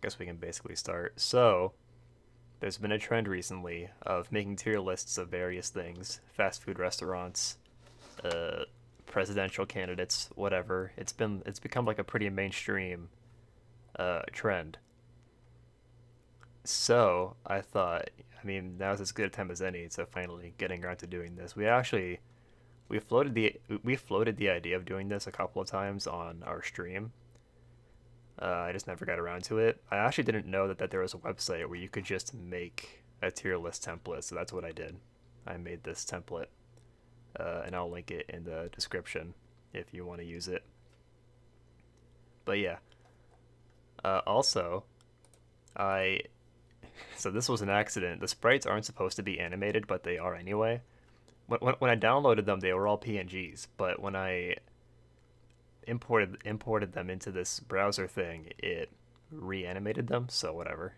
guess we can basically start. So, there's been a trend recently of making tier lists of various things, fast food restaurants, uh, presidential candidates, whatever. It's become like a pretty mainstream trend. So I thought, I mean, now's as good a time as any to finally getting around to doing this. We floated the idea of doing this a couple of times on our stream. I just never got around to it. I actually didn't know that there was a website where you could just make a tier list template, so that's what I did. I made this template, and I'll link it in the description if you want to use it. But yeah, also, I so this was an accident. The sprites aren't supposed to be animated, but they are anyway. When I downloaded them, they were all PNGs, but when I imported them into this browser thing, it reanimated them, so whatever.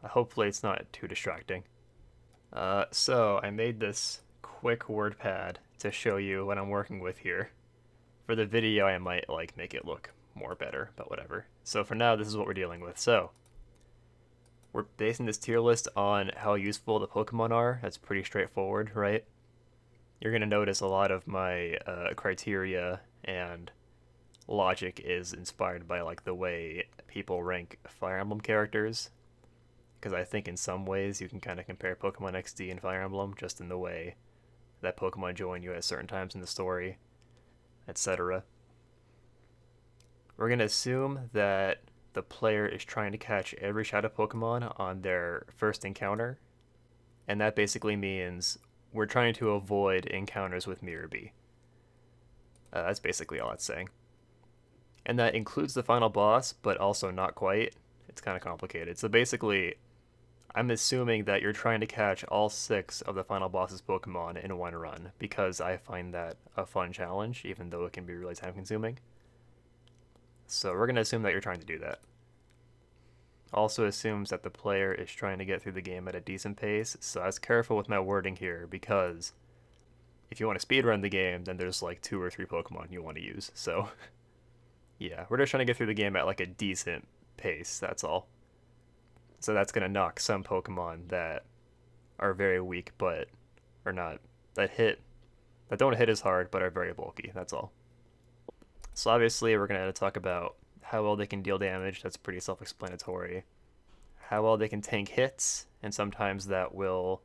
Hopefully it's not too distracting. So I made this quick WordPad to show you what I'm working with here. For the video, I might like make it look more better, but whatever. So for now, this is what we're dealing with. So we're basing this tier list on how useful the Pokemon are. That's pretty straightforward, right? You're gonna notice a lot of my criteria and logic is inspired by like the way people rank Fire Emblem characters, because I think in some ways you can kind of compare Pokemon XD and Fire Emblem just in the way that Pokemon join you at certain times in the story, etc. We're going to assume that the player is trying to catch every Shadow Pokemon on their first encounter, and that basically means we're trying to avoid encounters with Mirorby. That's basically all it's saying. And that includes the final boss, but also not quite. It's kind of complicated. So basically, I'm assuming that you're trying to catch all 6 of the final boss's Pokemon in one run, because I find that a fun challenge, even though it can be really time consuming. So we're going to assume that you're trying to do that. Also assumes that the player is trying to get through the game at a decent pace, so I was careful with my wording here, because if you want to speedrun the game, then there's like 2 or 3 Pokemon you want to use, so yeah, we're just trying to get through the game at like a decent pace, that's all. So that's going to knock some Pokemon that are very weak but are not that don't hit as hard but are very bulky, that's all. So obviously we're going to talk about how well they can deal damage, that's pretty self-explanatory. How well they can tank hits, and sometimes that will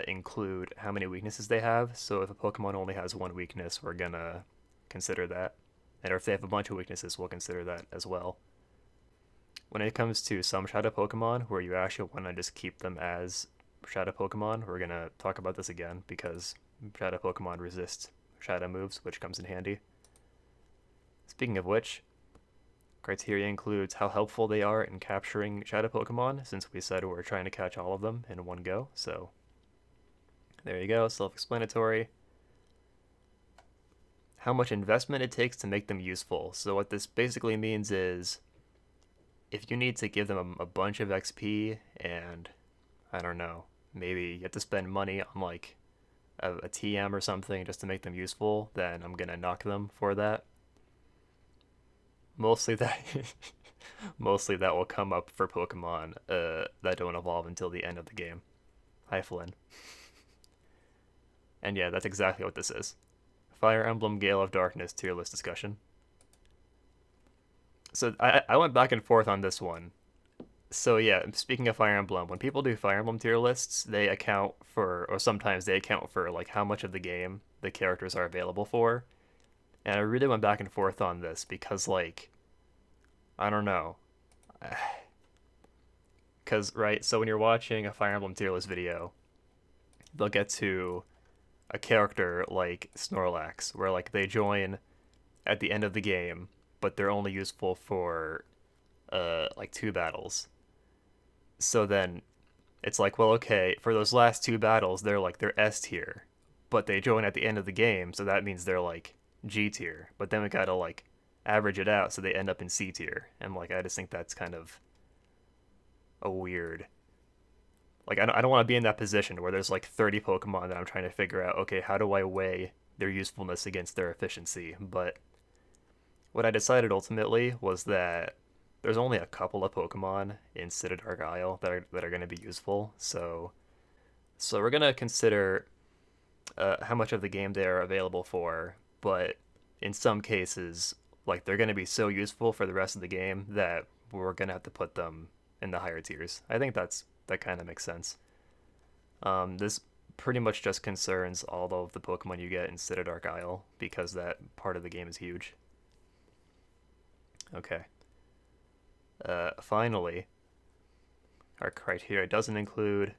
include how many weaknesses they have. So if a Pokemon only has one weakness, we're going to consider that. And if they have a bunch of weaknesses, we'll consider that as well. When it comes to some Shadow Pokemon, where you actually want to just keep them as Shadow Pokemon, we're going to talk about this again, because Shadow Pokemon resist Shadow moves, which comes in handy. Speaking of which, criteria includes how helpful they are in capturing Shadow Pokemon, since we said we're trying to catch all of them in one go, so there you go, self-explanatory. How much investment it takes to make them useful. So what this basically means is, if you need to give them a bunch of XP and, I don't know, maybe you have to spend money on like a TM or something just to make them useful, then I'm gonna knock them for that. Mostly that mostly that will come up for Pokemon that don't evolve until the end of the game. Hi Flynn. And yeah, that's exactly what this is. Fire Emblem Gale of Darkness tier list discussion. So I went back and forth on this one. So yeah, speaking of Fire Emblem, when people do Fire Emblem tier lists, they account for, or sometimes they account for like how much of the game the characters are available for. And I really went back and forth on this because like, I don't know. Because, right, so when you're watching a Fire Emblem tier list video, they'll get to a character like Snorlax, where like they join at the end of the game, but they're only useful for like 2 battles. So then it's like, well, okay, for those last 2 battles, they're S tier, but they join at the end of the game, so that means they're like G tier. But then we gotta like average it out, so they end up in C tier, and like I just think that's kind of a weird. Like I don't want to be in that position where there's like 30 Pokemon that I'm trying to figure out. Okay, how do I weigh their usefulness against their efficiency? But what I decided ultimately was that there's only a couple of Pokemon in Dark Isle that are going to be useful. So we're going to consider how much of the game they are available for, but in some cases, like they're going to be so useful for the rest of the game that we're going to have to put them in the higher tiers. I think that kind of makes sense. This pretty much just concerns all of the Pokemon you get in Dark Isle because that part of the game is huge. Okay. Finally, our criteria doesn't include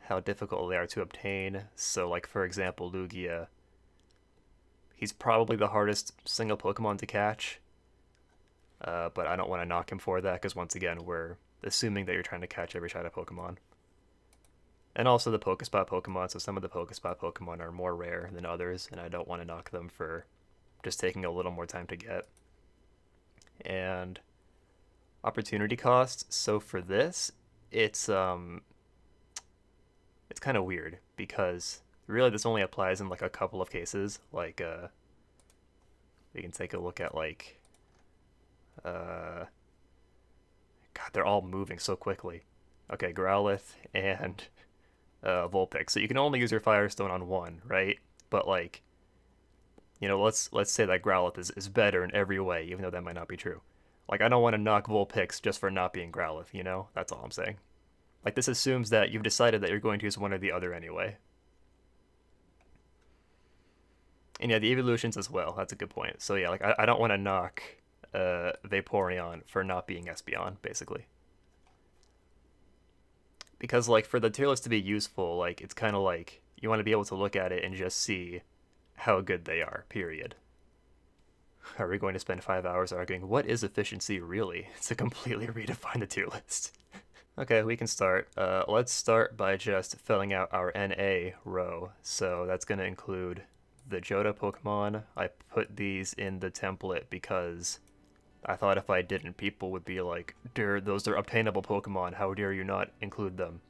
how difficult they are to obtain. So, like for example, Lugia, he's probably the hardest single Pokemon to catch. But I don't want to knock him for that because once again, we're assuming that you're trying to catch every Shadow Pokemon. And also the Pokespot Pokemon, so some of the Pokespot Pokemon are more rare than others, and I don't want to knock them for just taking a little more time to get. And opportunity cost, so for this, it's kind of weird because really this only applies in like a couple of cases. Like we can take a look at like God, they're all moving so quickly. Okay, Growlithe and Vulpix. So you can only use your Firestone on one, right? But like, you know, let's say that Growlithe is better in every way, even though that might not be true. Like, I don't want to knock Vulpix just for not being Growlithe, you know? That's all I'm saying. Like, this assumes that you've decided that you're going to use one or the other anyway. And yeah, the Eeveelutions as well. That's a good point. So yeah, like, I don't want to knock Vaporeon for not being Espeon, basically. Because, like, for the tier list to be useful, like, it's kind of like you want to be able to look at it and just see how good they are, period. Are we going to spend 5 hours arguing what is efficiency really to completely redefine the tier list? Okay, we can start. Let's start by just filling out our NA row. So that's going to include the Johto Pokemon. I put these in the template because I thought if I didn't, people would be like, "Dude, those are obtainable Pokemon. How dare you not include them?"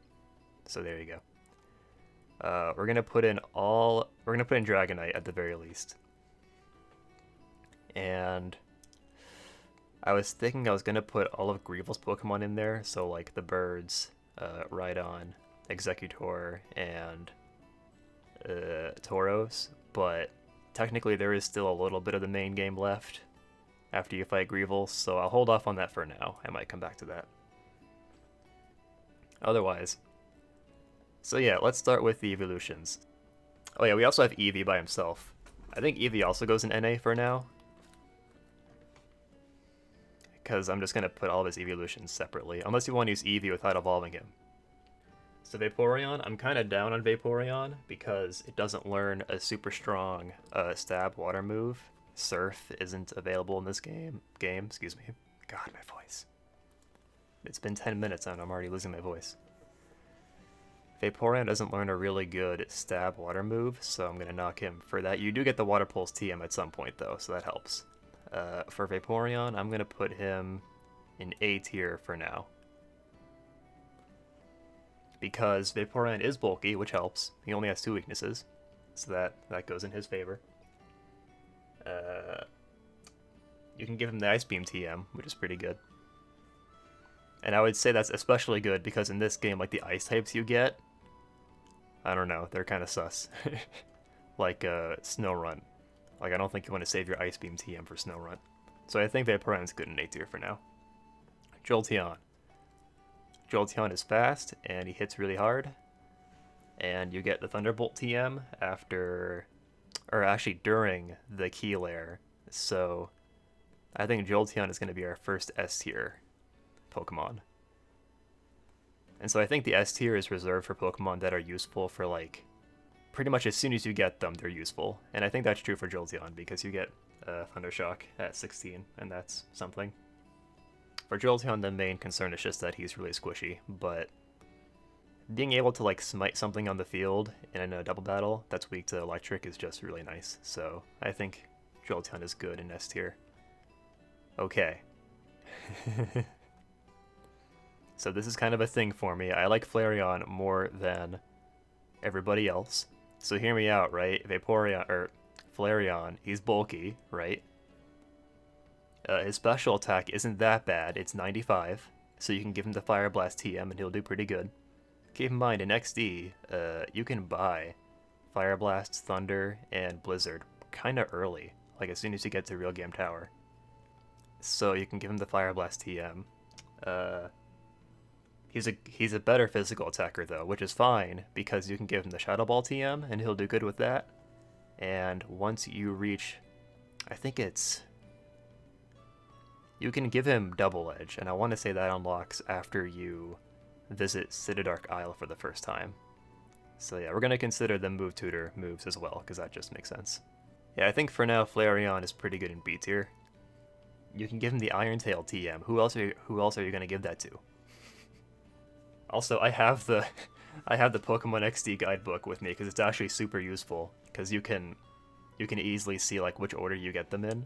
So there you go. We're gonna put in Dragonite at the very least. And I was thinking I was gonna put all of Greevil's Pokemon in there, so like the birds, Rhydon, Executor, and Tauros, but technically there is still a little bit of the main game left after you fight Greevil, so I'll hold off on that for now. I might come back to that. Otherwise, so yeah, let's start with the Eeveelutions. Oh yeah, we also have Eevee by himself. I think Eevee also goes in NA for now, because I'm just going to put all of his Eeveelutions separately, unless you want to use Eevee without evolving him. So Vaporeon, I'm kind of down on Vaporeon because it doesn't learn a super strong stab water move. Surf isn't available in this game. Excuse me. God, my voice. It's been 10 minutes and I'm already losing my voice. Vaporeon doesn't learn a really good stab water move, so I'm going to knock him for that. You do get the Water Pulse TM at some point, though, so that helps. For Vaporeon, I'm going to put him in A tier for now. Because Vaporeon is bulky, which helps. He only has 2 weaknesses, so that goes in his favor. You can give him the Ice Beam TM, which is pretty good. And I would say that's especially good because in this game, like the ice types you get, I don't know, they're kind of sus. Like Snorunt. Like, I don't think you want to save your Ice Beam TM for Snorunt. So I think Vaporeon's good in A tier for now. Jolteon. Jolteon is fast, and he hits really hard. And you get the Thunderbolt TM after, or actually during the Key Lair. So I think Jolteon is going to be our first S tier Pokemon. And so I think the S tier is reserved for Pokemon that are useful for like pretty much as soon as you get them, they're useful. And I think that's true for Jolteon because you get Thundershock at 16, and that's something. For Jolteon, the main concern is just that he's really squishy, but being able to like smite something on the field in a double battle that's weak to electric is just really nice. So I think Jolteon is good in S tier. Okay. So this is kind of a thing for me. I like Flareon more than everybody else. So hear me out, right? Vaporeon, or Flareon, he's bulky, right? His special attack isn't that bad. It's 95, so you can give him the Fire Blast TM and he'll do pretty good. Keep in mind, in XD, you can buy Fire Blast, Thunder, and Blizzard kind of early, like as soon as you get to Real Game Tower. So you can give him the Fire Blast TM. He's a better physical attacker though, which is fine because you can give him the Shadow Ball TM and he'll do good with that. And once you reach, I think you can give him Double Edge, and I want to say that unlocks after you visit Citydark Isle for the first time. So yeah, we're going to consider the Move Tutor moves as well, because that just makes sense. Yeah, I think for now Flareon is pretty good in B tier. You can give him the Iron Tail TM. Who else are you going to give that to? Also, I have the Pokemon XD guidebook with me because it's actually super useful, because you can easily see like which order you get them in.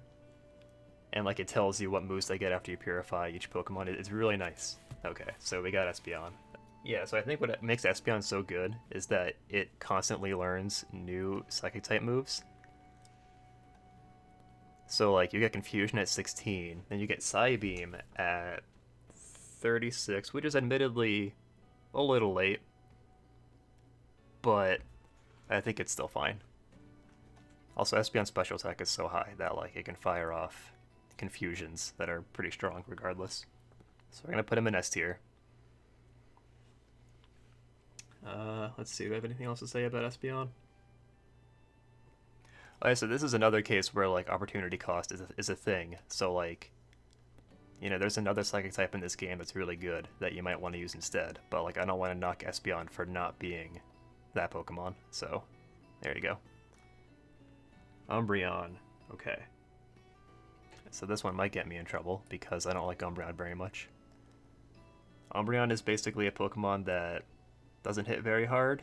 And like it tells you what moves they get after you purify each Pokemon. It's really nice. Okay, so we got Espeon. Yeah, so I think what makes Espeon so good is that it constantly learns new Psychic type moves. So like you get Confusion at 16, then you get Psybeam at 36, which is admittedly a little late, but I think it's still fine. Also, Espeon's special attack is so high that like it can fire off Confusions that are pretty strong regardless. So we're gonna put him in S tier. Let's see, do I have anything else to say about Espeon? Okay, so this is another case where like opportunity cost is a thing. So like, you know, there's another Psychic type in this game that's really good that you might want to use instead. But like, I don't want to knock Espeon for not being that Pokemon. So there you go. Umbreon. Okay. So this one might get me in trouble because I don't like Umbreon very much. Umbreon is basically a Pokemon that doesn't hit very hard,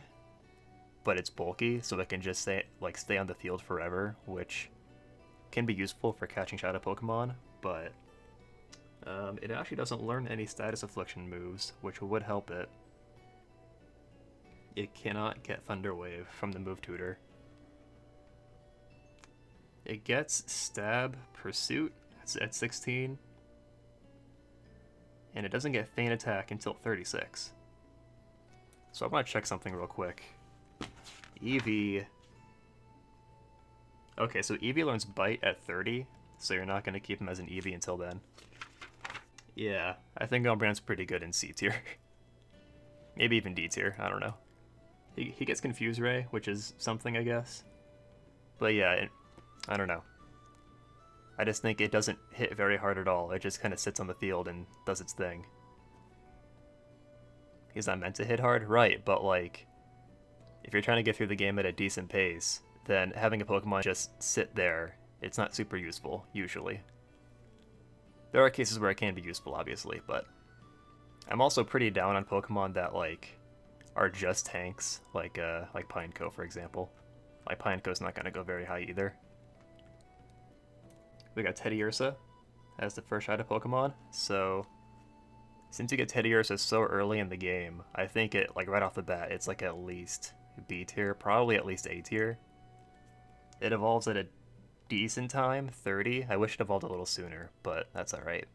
but it's bulky, so it can just stay on the field forever, which can be useful for catching Shadow Pokemon, but it actually doesn't learn any Status Affliction moves, which would help it. It cannot get Thunder Wave from the Move Tutor. It gets Stab Pursuit at 16, and it doesn't get Feint Attack until 36. So I want to check something real quick. Eevee. Okay, so Eevee learns Bite at 30, so you're not going to keep him as an Eevee until then. Yeah, I think Umbreon's pretty good in C tier. Maybe even D tier, I don't know. He gets Confuse Ray, which is something, I guess. But yeah, I don't know. I just think it doesn't hit very hard at all. It just kind of sits on the field and does its thing. Is that meant to hit hard? Right, but like, if you're trying to get through the game at a decent pace, then having a Pokemon just sit there, it's not super useful, usually. There are cases where it can be useful, obviously, but I'm also pretty down on Pokemon that like are just tanks, like Pineco, for example. Like Pineco's not gonna go very high either. We got Teddiursa as the first Shadow Pokemon, so since you get Teddiursa so early in the game, I think it, like right off the bat, it's like at least B tier, probably at least A tier. It evolves at a decent time, 30. I wish it evolved a little sooner, but that's alright.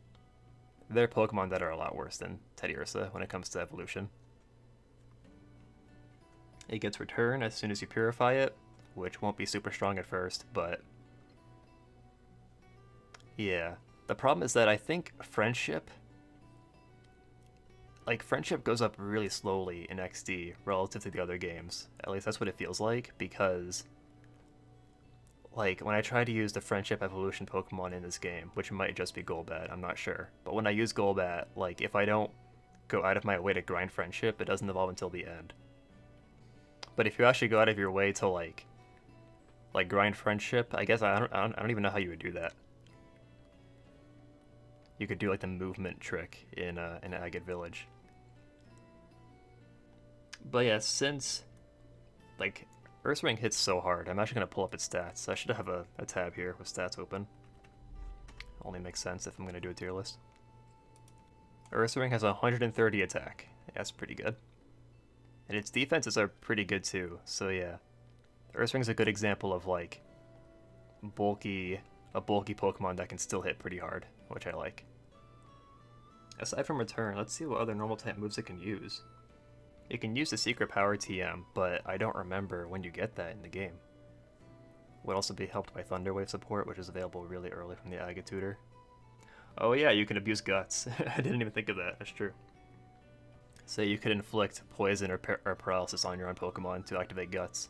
There are Pokemon that are a lot worse than Teddiursa when it comes to evolution. It gets Return as soon as you purify it, which won't be super strong at first, but yeah. The problem is that I think Friendship goes up really slowly in XD relative to the other games. At least that's what it feels like, because like when I try to use the Friendship evolution Pokemon in this game, which might just be Golbat, I'm not sure. But when I use Golbat, like if I don't go out of my way to grind Friendship, it doesn't evolve until the end. But if you actually go out of your way to like grind Friendship, I guess I don't even know how you would do that. You could do like the movement trick in Agate Village. But yeah, since like Ursaring hits so hard, I'm actually gonna pull up its stats. I should have a tab here with stats open. Only makes sense if I'm gonna do a tier list. Ursaring has 130 attack. That's pretty good. And its defenses are pretty good too, so yeah. Ursaring's a good example of like bulky a bulky Pokemon that can still hit pretty hard, which I like. Aside from Return, let's see what other normal type moves it can use. It can use the Secret Power TM, but I don't remember when you get that in the game. Would also be helped by Thunder Wave support, which is available really early from the Aga Tutor. Oh yeah, you can abuse Guts. I didn't even think of that, that's true. So you could inflict Poison or Paralysis on your own Pokemon to activate Guts.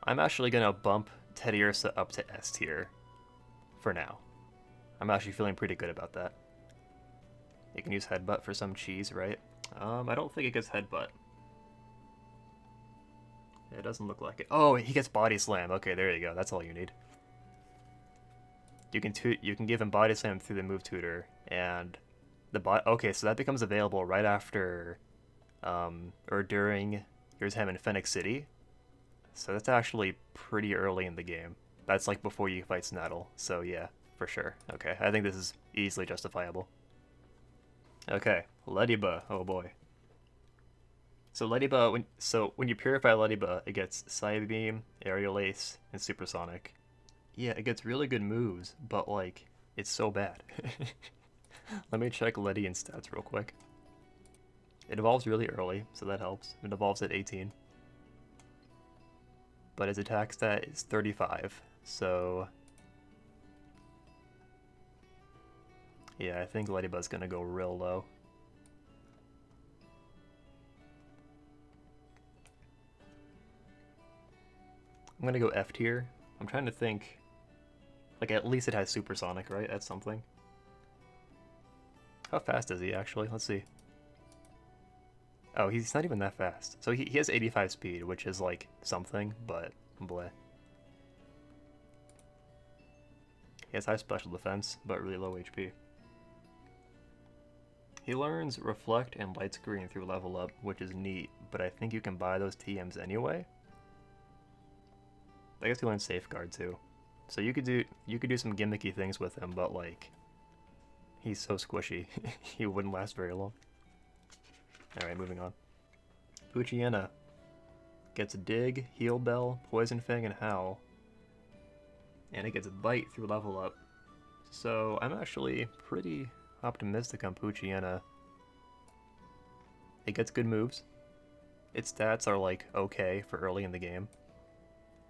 I'm actually going to bump Teddiursa up to S tier for now. I'm actually feeling pretty good about that. You can use Headbutt for some cheese, right? I don't think it gets Headbutt. It doesn't look like it. Oh, he gets Body Slam. Okay, there you go. That's all you need. You can give him Body Slam through the move tutor, and okay, so that becomes available right after, or during your time in Phoenix City. So that's actually pretty early in the game. That's like before you fight Snattle. So yeah, for sure. Okay, I think this is easily justifiable. Okay, Ledyba. Oh boy. So Ledyba, when you purify Ledyba, it gets Psybeam, Aerial Ace, and Supersonic. Yeah, it gets really good moves, but like, it's so bad. Let me check Ledion's stats real quick. It evolves really early, so that helps. It evolves at 18. But its attack stat is 35, so... yeah, I think Ledyba's gonna go real low. I'm gonna go F tier. I'm trying to think... like, at least it has Supersonic, right? That's something. How fast is he, actually? Let's see. Oh, he's not even that fast. So he has 85 speed, which is, like, something, but bleh. He has high special defense, but really low HP. He learns Reflect and Light Screen through level up, which is neat, but I think you can buy those TMs anyway. I guess he learns Safeguard too. So you could do some gimmicky things with him, but like, he's so squishy, he wouldn't last very long. Alright, moving on. Poochyena gets Dig, Heal Bell, Poison Fang, and Howl. And it gets Bite through level up. So I'm actually pretty optimistic on Poochyena. It gets good moves. Its stats are like okay for early in the game.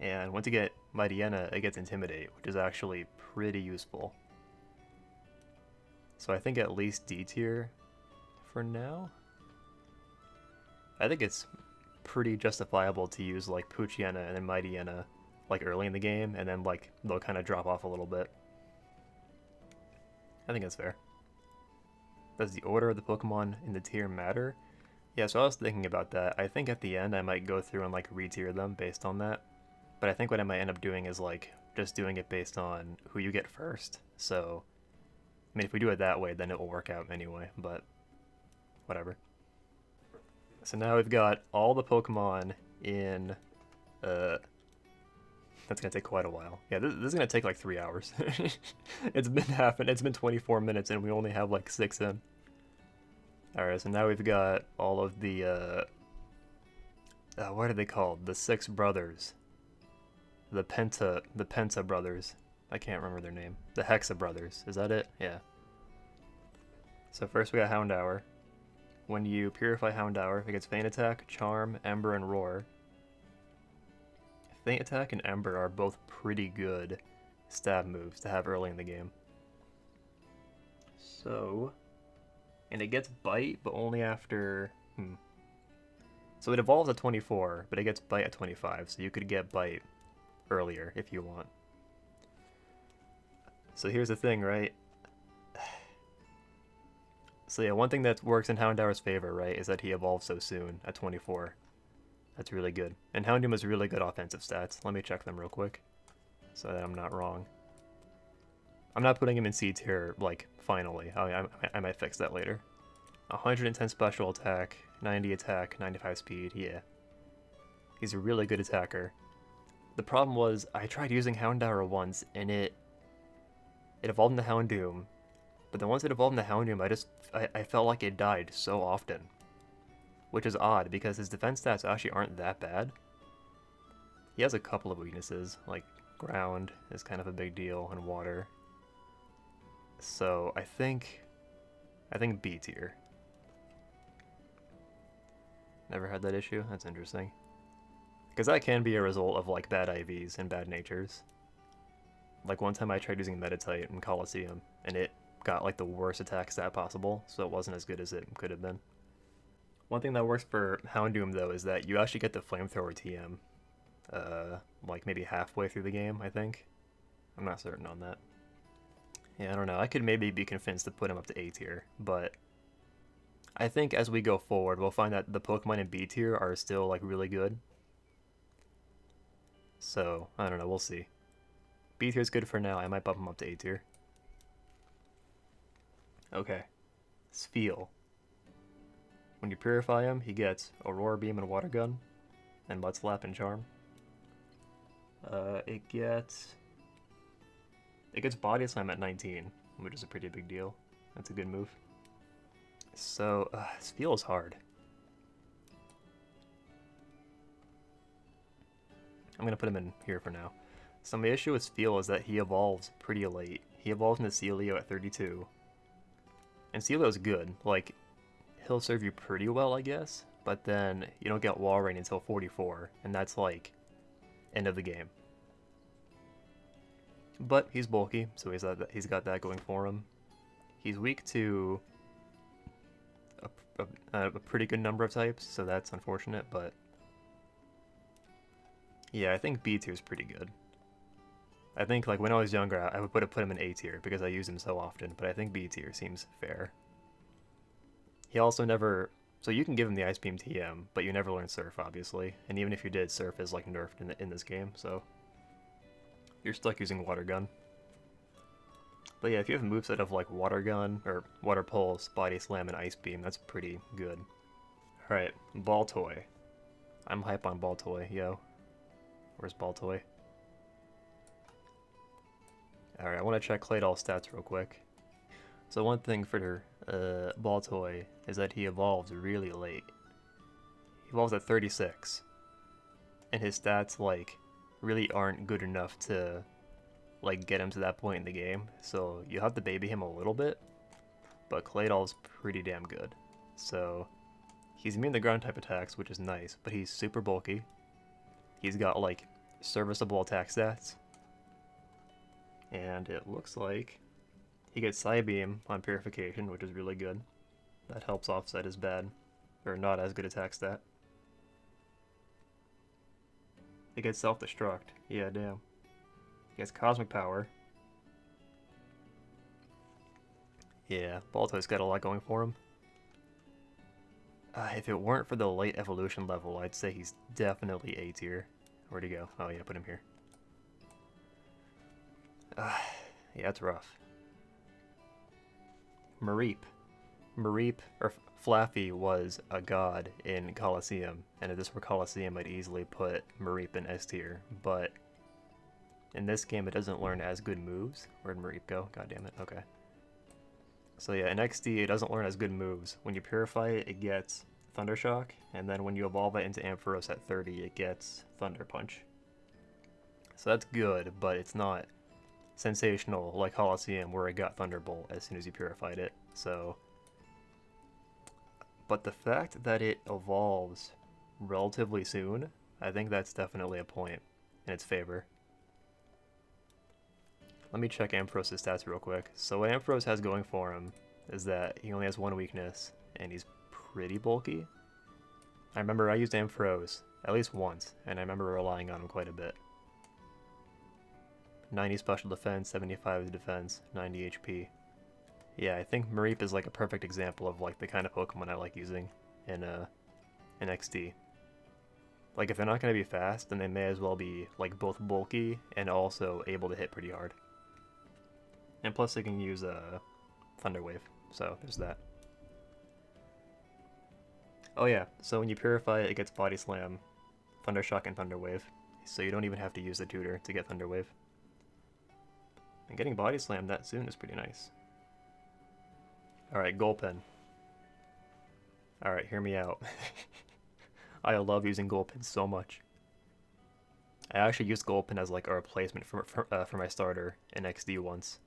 And once you get Mightyena, it gets Intimidate, which is actually pretty useful. So I think at least D tier for now. I think it's pretty justifiable to use like Poochyena and then Mightyena like early in the game, and then like they'll kind of drop off a little bit. I think that's fair. Does the order of the Pokemon in the tier matter? Yeah, so I was thinking about that. I think at the end I might go through and like re-tier them based on that. But I think what I might end up doing is like just doing it based on who you get first. So, I mean, if we do it that way, then it will work out anyway, but whatever. So now we've got all the Pokemon in, that's gonna take quite a while. Yeah, this is gonna take like 3 hours. It's been 24 minutes and we only have like 6 in. Alright, so now we've got all of the, what are they called? The 6 brothers. The Penta brothers. I can't remember their name. The Hexa brothers. Is that it? Yeah. So first we got Houndour. When you purify Houndour, it gets Feint Attack, Charm, Ember, and Roar. Feint Attack and Ember are both pretty good stab moves to have early in the game. So... and it gets Bite, but only after... So it evolves at 24, but it gets Bite at 25, so you could get Bite earlier if you want. So here's the thing, right? So yeah, one thing that works in Houndour's favor, right, is that he evolves so soon at 24. That's really good. And Houndoom has really good offensive stats. Let me check them real quick so that I'm not wrong. I'm not putting him in C tier, like, finally. I might fix that later. 110 special attack, 90 attack, 95 speed, yeah. He's a really good attacker. The problem was, I tried using Houndour once, and it evolved into Houndoom. But then once it evolved into Houndoom, I felt like it died so often. Which is odd, because his defense stats actually aren't that bad. He has a couple of weaknesses, like ground is kind of a big deal, and water. So I think B tier. Never had that issue? That's interesting. Because that can be a result of like bad IVs and bad natures. Like one time I tried using Meditite in Coliseum, and it got like the worst attack stat possible, so it wasn't as good as it could have been. One thing that works for Houndoom though is that you actually get the Flamethrower TM, like maybe halfway through the game, I think. I'm not certain on that. Yeah, I don't know. I could maybe be convinced to put him up to A tier, but I think as we go forward, we'll find that the Pokemon in B tier are still like really good. So, I don't know, we'll see. B tier is good for now. I might bump him up to A tier. Okay. Spheal. When you purify him, he gets Aurora Beam and Water Gun, and Mud Slap and Charm. It gets Body Slam at 19, which is a pretty big deal. That's a good move. So, Spheal is hard. I'm gonna put him in here for now. So my issue with Spheal is that he evolves pretty late. He evolves into Celio at 32. And Celio's good. Like, he'll serve you pretty well, I guess. But then you don't get Wall Rain until 44, and that's like end of the game. But he's bulky, so he's got that going for him. He's weak to a pretty good number of types, so that's unfortunate, but yeah, I think B tier is pretty good. I think like when I was younger, I would put him in A tier because I use him so often, but I think B tier seems fair. He also never, so you can give him the Ice Beam TM, but you never learn Surf, obviously, and even if you did, Surf is like nerfed in this game, so you're stuck using Water Gun. But yeah, if you have a moveset of like Water Gun, or Water Pulse, Body Slam, and Ice Beam, that's pretty good. Alright, Baltoy. I'm hype on Baltoy, yo. Where's Baltoy? Alright, I want to check Claydol's stats real quick. So one thing for Baltoy is that he evolves really late. He evolves at 36. And his stats, like, really aren't good enough to, like, get him to that point in the game. So you have to baby him a little bit. But Claydol's pretty damn good. So he's immune to ground type attacks, which is nice. But he's super bulky. He's got, like, serviceable attack stats. And it looks like he gets Psybeam on Purification, which is really good. That helps offset his bad, or not as good attack stat. He gets Self-Destruct. Yeah, damn. He gets Cosmic Power. Yeah, Baltoy's got a lot going for him. If it weren't for the late evolution level, I'd say he's definitely A tier. Where'd he go? Oh yeah, put him here. Yeah, it's rough. Mareep, or Flaffy, was a god in Coliseum, and if this were Coliseum, I'd easily put Mareep in S tier, but in this game it doesn't learn as good moves. Where'd Mareep go? God damn it, okay. So yeah, in XD it doesn't learn as good moves. When you purify it, it gets Thunder Shock, and then when you evolve it into Ampharos at 30, it gets Thunder Punch. So that's good, but it's not sensational like Coliseum where it got Thunderbolt as soon as you purified it. So, but the fact that it evolves relatively soon, I think that's definitely a point in its favor. Let me check Ampharos' stats real quick. So what Ampharos has going for him is that he only has one weakness, and he's pretty bulky. I remember I used Ampharos at least once, and I remember relying on him quite a bit. 90 special defense, 75 defense, 90 HP. Yeah, I think Mareep is like a perfect example of like the kind of Pokemon I like using in XD. Like if they're not going to be fast, then they may as well be like both bulky and also able to hit pretty hard. And plus they can use Thunder Wave, so there's that. Oh yeah, so when you purify it, it gets Body Slam, Thunder Shock, and Thunder Wave. So you don't even have to use the tutor to get Thunder Wave. And getting Body Slam that soon is pretty nice. Alright, Gulpin. Alright, hear me out. I love using Gulpin so much. I actually used Gulpin as like a replacement for my starter in XD once,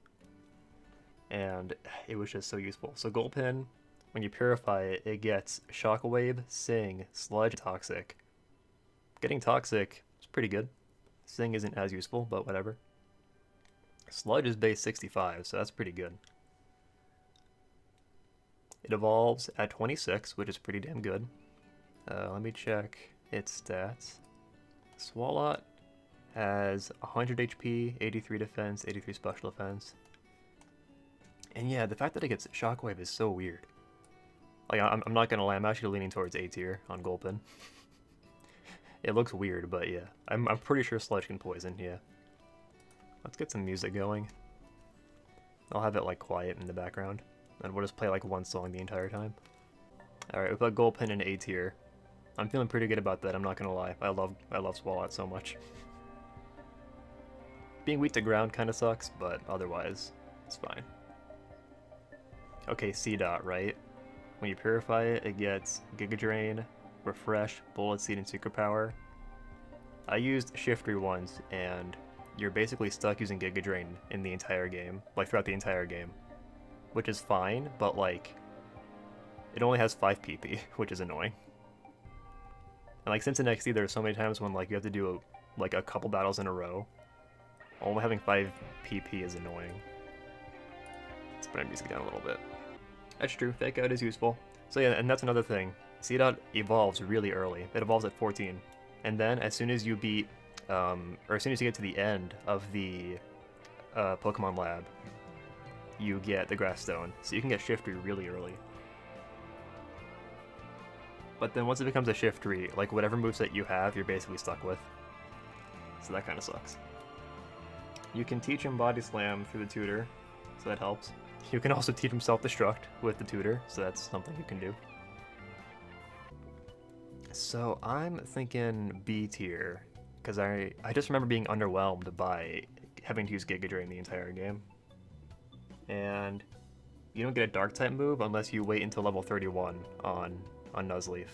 and it was just so useful. So Gulpin, when you purify it, it gets Shockwave, Sing, Sludge, Toxic. Getting Toxic is pretty good. Sing isn't as useful, but whatever. Sludge is base 65, so that's pretty good. It evolves at 26, which is pretty damn good. Let me check its stats. Swalot has 100 HP, 83 defense, 83 special defense. And yeah, the fact that it gets Shockwave is so weird. Like, I'm not gonna lie, I'm actually leaning towards A tier on Gulpin. It looks weird, but yeah. I'm pretty sure Sludge can poison, yeah. Let's get some music going. I'll have it like quiet in the background, and we'll just play like one song the entire time. Alright, we put Gulpin in A tier. I'm feeling pretty good about that, I'm not gonna lie. I love Swalot so much. Being weak to ground kinda sucks, but otherwise, it's fine. Okay, C-Dot, right? When you purify it, it gets Giga Drain, Refresh, Bullet Seed, and Secret Power. I used Shiftry once, and you're basically stuck using Giga Drain in the entire game, like throughout the entire game. Which is fine, but like, it only has 5 PP, which is annoying. And like, since in XD, there's so many times when like you have to do like a couple battles in a row. Only having 5 PP is annoying. Let's put our music down a little bit. That's true, Fake Out is useful. So yeah, and that's another thing. C-Dot evolves really early. It evolves at 14. And then as soon as you beat, or as soon as you get to the end of the Pokemon Lab, you get the Grass Stone. So you can get Shiftry really early. But then once it becomes a Shiftry, like whatever moveset you have, you're basically stuck with. So that kind of sucks. You can teach him Body Slam through the tutor, so that helps. You can also teach him Self-Destruct with the tutor, so that's something you can do. So I'm thinking B tier, because I just remember being underwhelmed by having to use Giga Drain the entire game. And you don't get a Dark-type move unless you wait until level 31 on Nuzleaf.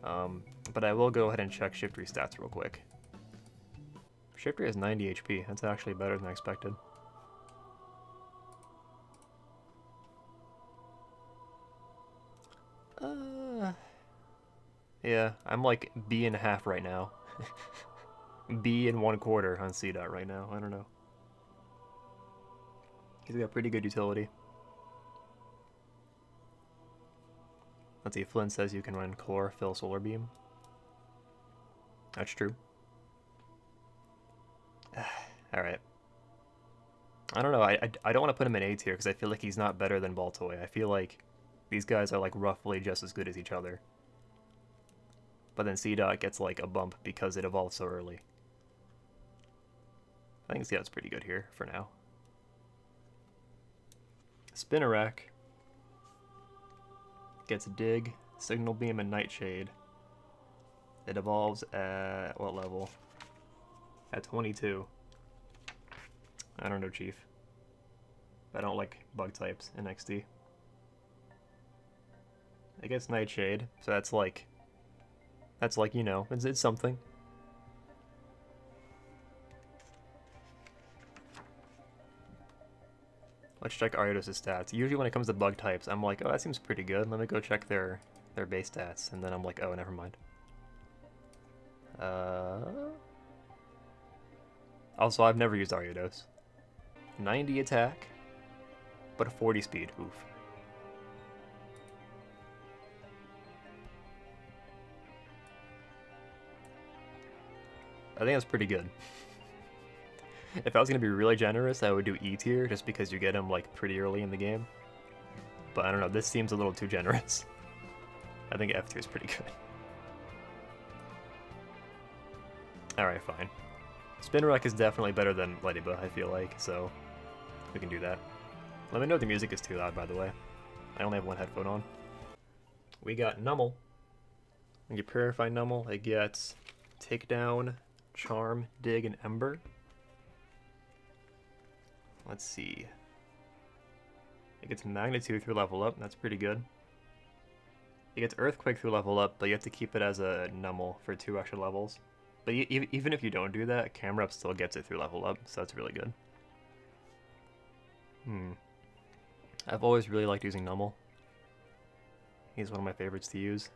But I will go ahead and check Shiftry stats real quick. Shiftry has 90 HP, that's actually better than I expected. Yeah, I'm like B.5 right now. B1/4 on C-Dot right now, I don't know. He's got pretty good utility. Let's see, Flynn says you can run Chlorophyll Solar Beam. That's true. Alright. I don't know, I don't want to put him in A tier because I feel like he's not better than Baltoy. I feel like these guys are like roughly just as good as each other. But then C-Dot gets like a bump because it evolved so early. I think C-Dot's pretty good here for now. Spinarak gets Dig, Signal Beam, and Nightshade. It evolves at what level? At 22. I don't know, Chief. I don't like bug types in XD. It gets Nightshade, so that's like, you know, it's something. Let's check Ariados' stats. Usually when it comes to bug types, I'm like, oh, that seems pretty good. Let me go check their base stats, and then I'm like, oh, never mind. Also, I've never used Ariados. 90 attack, but a 40 speed. Oof. I think that's pretty good. If I was going to be really generous, I would do E tier, just because you get him like pretty early in the game. But I don't know, this seems a little too generous. I think F tier is pretty good. Alright, fine. Spinarak is definitely better than Ledyba, I feel like, so we can do that. Let me know if the music is too loud, by the way. I only have one headphone on. We got Numel. When you purify Numel, it gets Takedown, Charm, Dig, and Ember. Let's see. It gets Magnitude through level up, that's pretty good. It gets Earthquake through level up, but you have to keep it as a Numel for 2 extra levels. But even if you don't do that, camera up still gets it through level up, so that's really good. I've always really liked using Numel. He's one of my favorites to use.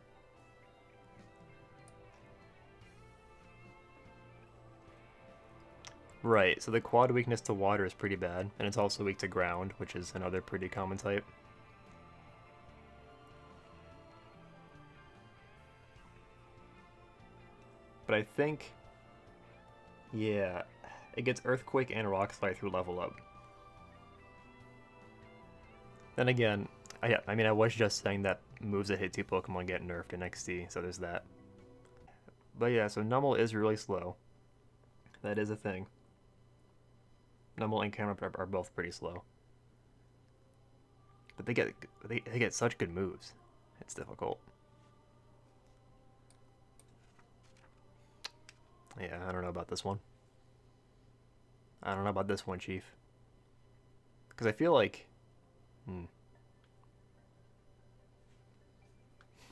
Right, so the quad weakness to water is pretty bad, and it's also weak to ground, which is another pretty common type. But I think, yeah, it gets Earthquake and Rock Slide through level up. Then again, I mean, I was just saying that moves that hit 2 Pokemon get nerfed in XD, so there's that. But yeah, so Numel is really slow. That is a thing. Numel and Camera are both pretty slow. But they get such good moves. It's difficult. Yeah, I don't know about this one. I don't know about this one, Chief. Because I feel like...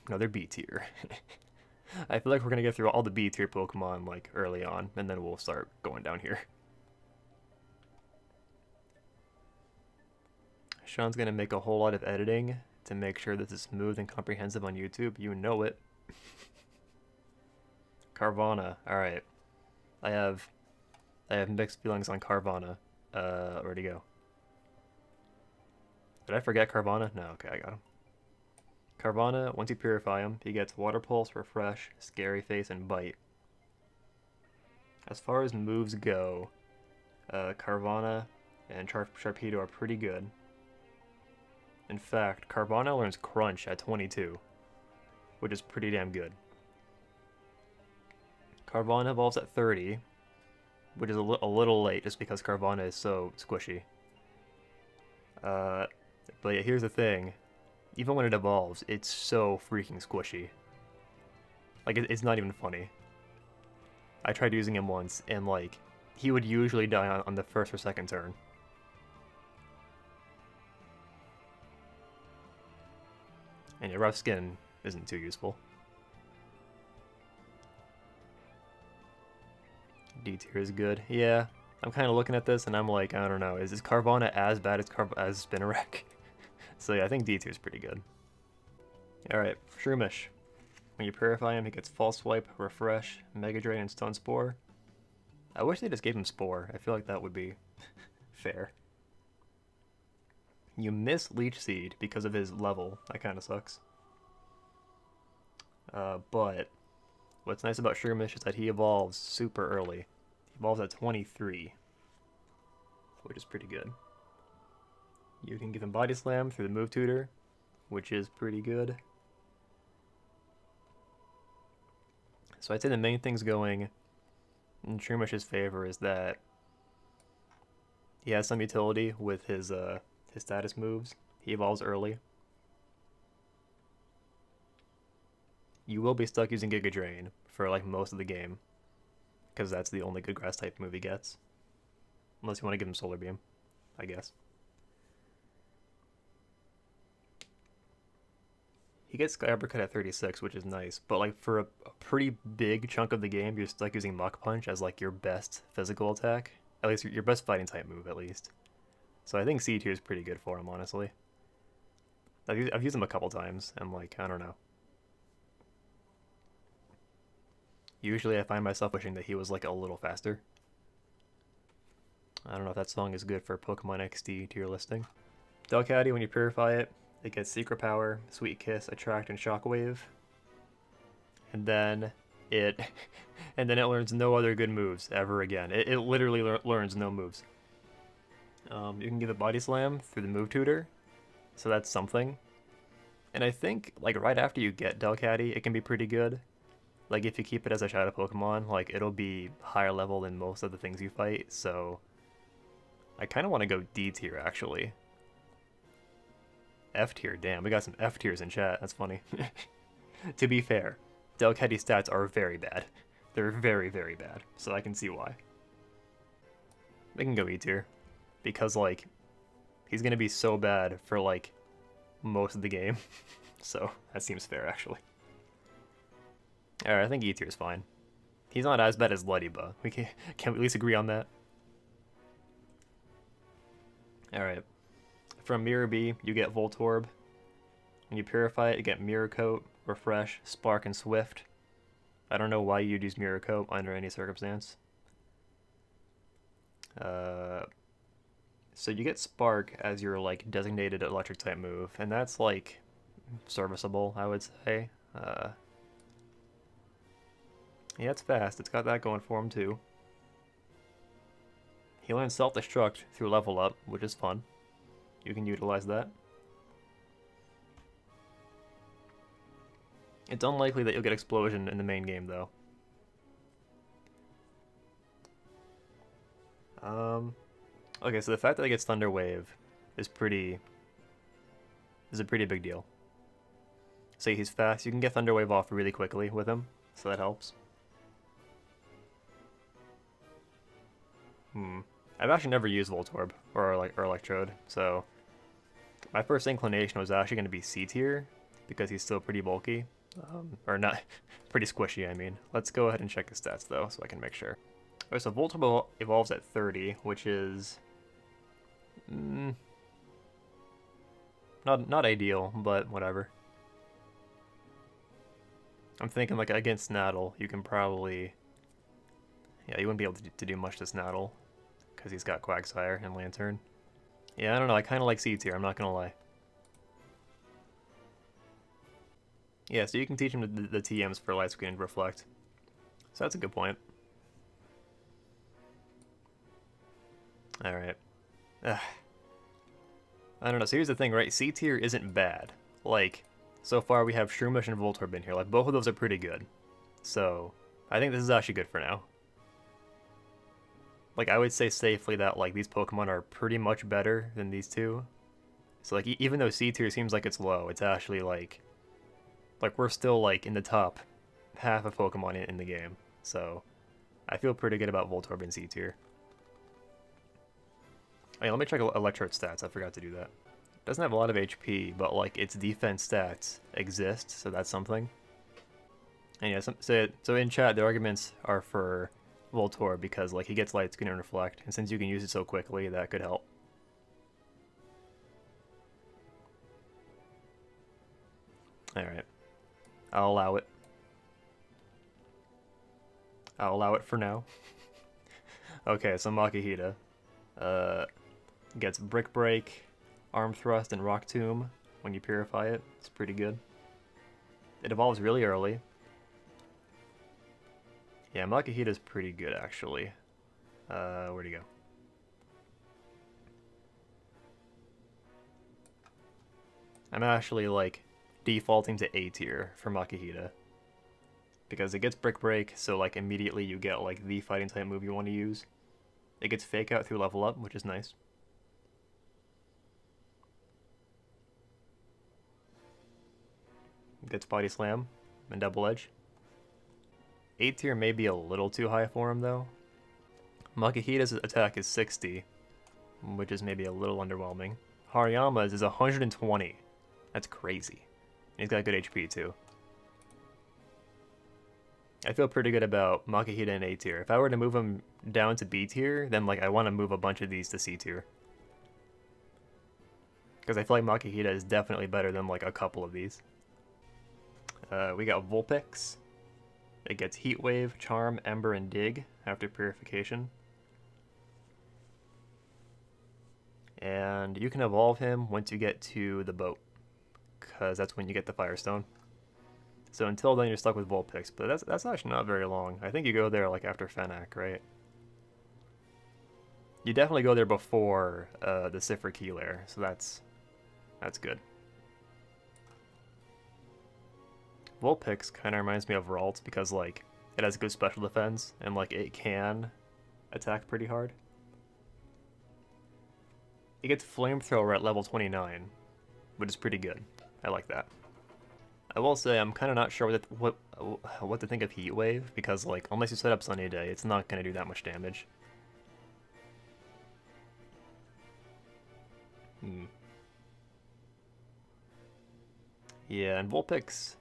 Another B tier. I feel like we're going to get through all the B tier Pokemon like early on, and then we'll start going down here. Sean's going to make a whole lot of editing to make sure this is smooth and comprehensive on YouTube. You know it. Carvana. Alright. I have mixed feelings on Carvana. Where'd he go? Did I forget Carvana? No, okay, I got him. Carvana, once you purify him, he gets Water Pulse, Refresh, Scary Face, and Bite. As far as moves go, Carvana and Sharpedo are pretty good. In fact, Carvana learns Crunch at 22, which is pretty damn good. Carvana evolves at 30, which is a little late just because Carvana is so squishy. But yeah, here's the thing. Even when it evolves, it's so freaking squishy. Like, it's not even funny. I tried using him once, and like, he would usually die on the first or second turn. And your rough skin isn't too useful. D tier is good. Yeah, I'm kind of looking at this and I'm like, I don't know, is Carvana as bad as Spinarak? So yeah, I think D tier is pretty good. Alright, Shroomish. When you purify him, he gets False Swipe, Refresh, Mega Drain, and Stone Spore. I wish they just gave him Spore. I feel like that would be fair. You miss Leech Seed because of his level. That kind of sucks. But what's nice about Shroomish is that he evolves super early. He evolves at 23, which is pretty good. You can give him Body Slam through the Move Tutor, which is pretty good. So I'd say the main things going in Shrooomish's favor is that he has some utility with his status moves. He evolves early. You will be stuck using Giga Drain for like most of the game, because that's the only good grass type move he gets. Unless you want to give him Solar Beam, I guess. He gets Sky Uppercut at 36, which is nice, but like for a pretty big chunk of the game, you're stuck using Mach Punch as like your best physical attack. At least your best fighting type move, at least. So I think C tier is pretty good for him, honestly. I've used him a couple times, and like, I don't know. Usually I find myself wishing that he was like a little faster. I don't know if that song is good for Pokemon XD tier listing. Delcatty, when you purify it, it gets Secret Power, Sweet Kiss, Attract, and Shockwave. And then it learns no other good moves ever again. It literally learns no moves. You can give it Body Slam through the Move Tutor, so that's something. And I think like right after you get Delcatty, it can be pretty good. Like, if you keep it as a Shadow Pokemon, like, it'll be higher level than most of the things you fight, so... I kind of want to go D tier, actually. F tier, damn, we got some F tiers in chat, that's funny. To be fair, Delcatty's stats are very bad. They're very, very bad, so I can see why. We can go E tier, because, like, he's gonna be so bad for, like, most of the game. So, that seems fair, actually. Alright, I think E tier is fine. He's not as bad as Ledyba. Can we at least agree on that? Alright. From Mirror B, you get Voltorb. When you purify it, you get Mirror Coat, Refresh, Spark, and Swift. I don't know why you'd use Mirror Coat under any circumstance. So you get Spark as your like designated electric type move, and that's like serviceable, I would say. Yeah, it's fast. It's got that going for him too. He learns Self-Destruct through level up, which is fun. You can utilize that. It's unlikely that you'll get Explosion in the main game, though. Okay, so the fact that it gets Thunder Wave is a pretty big deal. So he's fast. You can get Thunder Wave off really quickly with him, so that helps. I've actually never used Voltorb or Electrode, so my first inclination was actually going to be C tier because he's still pretty bulky, or not pretty squishy. I mean, let's go ahead and check his stats though, so I can make sure. Okay, so Voltorb evolves at 30, which is not ideal, but whatever. I'm thinking like against Snaddle, you can probably, yeah, you wouldn't be able to do much to Snaddle because he's got Quagsire and Lantern. Yeah, I don't know. I kind of like C tier. I'm not gonna lie. Yeah, so you can teach him the TMs for Light Screen and Reflect. So that's a good point. Alright. I don't know. So here's the thing, right? C tier isn't bad. Like, so far we have Shroomish and Voltorb in here. Like, both of those are pretty good. So, I think this is actually good for now. Like, I would say safely that, like, these Pokemon are pretty much better than these two. So, like, even though C tier seems like it's low, it's actually, like, we're still, like, in the top half of Pokemon in the game. So, I feel pretty good about Voltorb in C tier. Hey, let me check Electrode stats. I forgot to do that. It doesn't have a lot of HP, but, like, its defense stats exist, so that's something. And yeah, so in chat, the arguments are for Voltorb because, like, he gets Light Screen and Reflect, and since you can use it so quickly, that could help. Alright. I'll allow it. I'll allow it for now. Okay, so Makihita gets Brick Break, Arm Thrust, and Rock Tomb when you purify it. It's pretty good. It evolves really early. Yeah, Makihita's pretty good, actually. Where'd he go? I'm actually, like, defaulting to A tier for Makihita. Because it gets Brick Break, so, like, immediately you get, like, the fighting type move you want to use. It gets Fake Out through level up, which is nice. It gets Body Slam and Double Edge. A tier may be a little too high for him, though. Makihita's attack is 60, which is maybe a little underwhelming. Hariyama's is 120. That's crazy. And he's got good HP, too. I feel pretty good about Makihita in A tier. If I were to move him down to B tier, then, like, I want to move a bunch of these to C tier. Because I feel like Makihita is definitely better than, like, a couple of these. We got Vulpix. It gets Heat Wave, Charm, Ember, and Dig after purification. And you can evolve him once you get to the boat, because that's when you get the Firestone. So until then, you're stuck with Vulpix, but that's actually not very long. I think you go there, like, after Fennec, right? You definitely go there before the Sifra Key Lair, so that's good. Vulpix kind of reminds me of Ralt because, like, it has good special defense, and, like, it can attack pretty hard. It gets Flamethrower at level 29, which is pretty good. I like that. I will say I'm kind of not sure what to think of Heat Wave, because, like, unless you set up Sunny Day, it's not going to do that much damage. Yeah, and Vulpix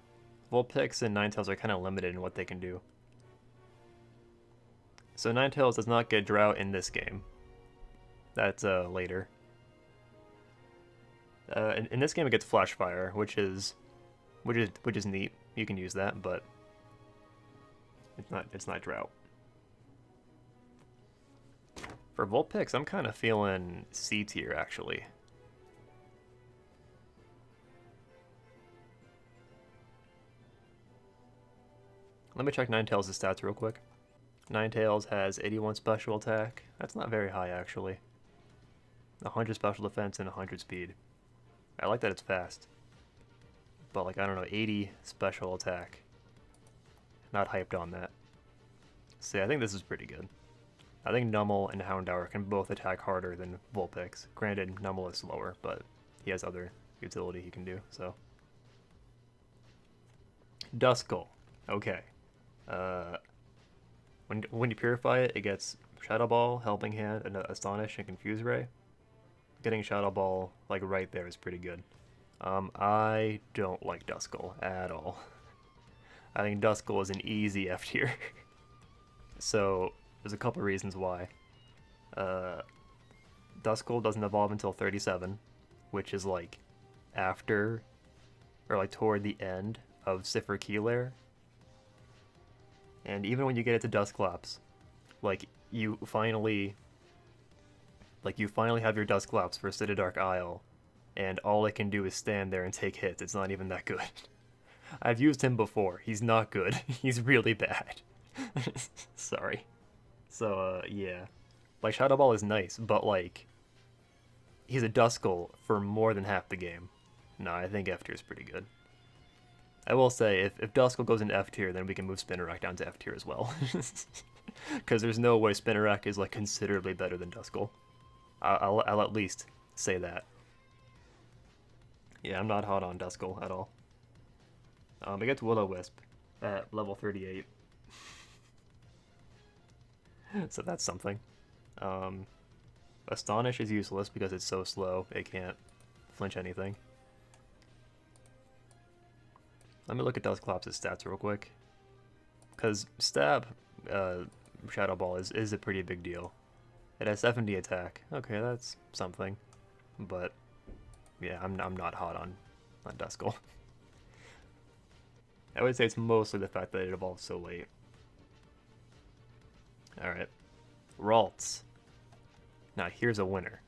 and Ninetales are kind of limited in what they can do. So Ninetales does not get Drought in this game. That's later. In this game, it gets Flash Fire, which is neat. You can use that, but it's not Drought. For Vulpix, I'm kind of feeling C tier actually. Let me check Ninetales' stats real quick. Ninetales has 81 special attack. That's not very high actually. 100 special defense and 100 speed. I like that it's fast. But like, I don't know, 80 special attack. Not hyped on that. See, I think this is pretty good. I think Numel and Houndour can both attack harder than Vulpix. Granted, Numel is slower, but he has other utility he can do, so. Duskull. Okay. When you purify it, it gets Shadow Ball, Helping Hand, and Astonish and Confuse Ray. Getting Shadow Ball like right there is pretty good. I don't like Duskull at all. I think Duskull is an easy F tier. So there's a couple reasons why. Duskull doesn't evolve until 37, which is like after or like toward the end of Sifra Keelair. And even when you get it to Dusclops, like you finally have your Dusclops for Dark Isle, and all it can do is stand there and take hits. It's not even that good. I've used him before. He's not good. He's really bad. Sorry. So, yeah. Like, Shadow Ball is nice, but, like, he's a Duskull for more than half the game. No, I think F tier is pretty good. I will say, if Duskull goes into F tier, then we can move Spinarak down to F tier as well. Because there's no way Spinarak is, like, considerably better than Duskull. I'll at least say that. Yeah, I'm not hot on Duskull at all. It gets Will-O-Wisp at level 38. So that's something. Astonish is useless because it's so slow, it can't flinch anything. Let me look at Dusclops' stats real quick. Because Stab Shadow Ball is a pretty big deal. It has 70 attack. Okay, that's something. But yeah, I'm not hot on Duskull. I would say it's mostly the fact that it evolves so late. Alright. Ralts. Now here's a winner.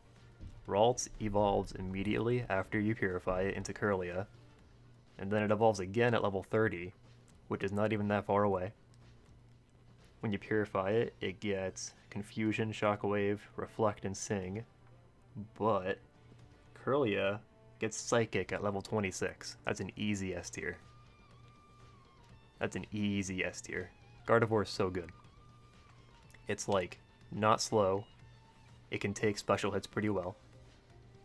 Ralts evolves immediately after you purify it into Kirlia, and then it evolves again at level 30, which is not even that far away. When you purify it, it gets Confusion, Shockwave, Reflect, and Sing, but Kirlia gets Psychic at level 26. That's an easy S tier. That's an easy S tier. Gardevoir is so good. It's like not slow. It can take special hits pretty well.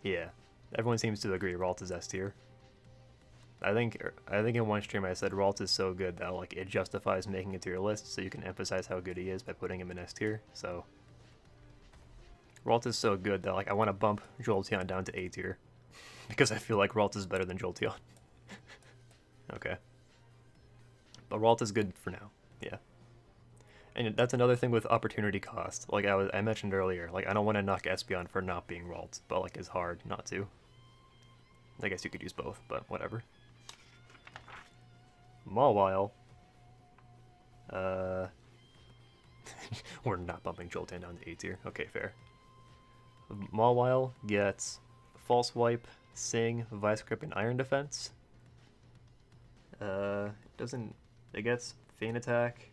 Yeah, everyone seems to agree Ralt is S tier. I think in one stream I said Ralt is so good that like it justifies making it to your list, so you can emphasize how good he is by putting him in S tier. So Ralt is so good that like I want to bump Jolteon down to A tier because I feel like Ralt is better than Jolteon. Okay, but Ralt is good for now. Yeah. And that's another thing with opportunity cost. Like I mentioned earlier, like I don't want to knock Espeon for not being Ralt, but like it's hard not to. I guess you could use both, but whatever. Mawile. We're not bumping Jolteon down to A tier. Okay, fair. Mawile gets False Wipe, Sing, Vice Grip, and Iron Defense. It gets Feint Attack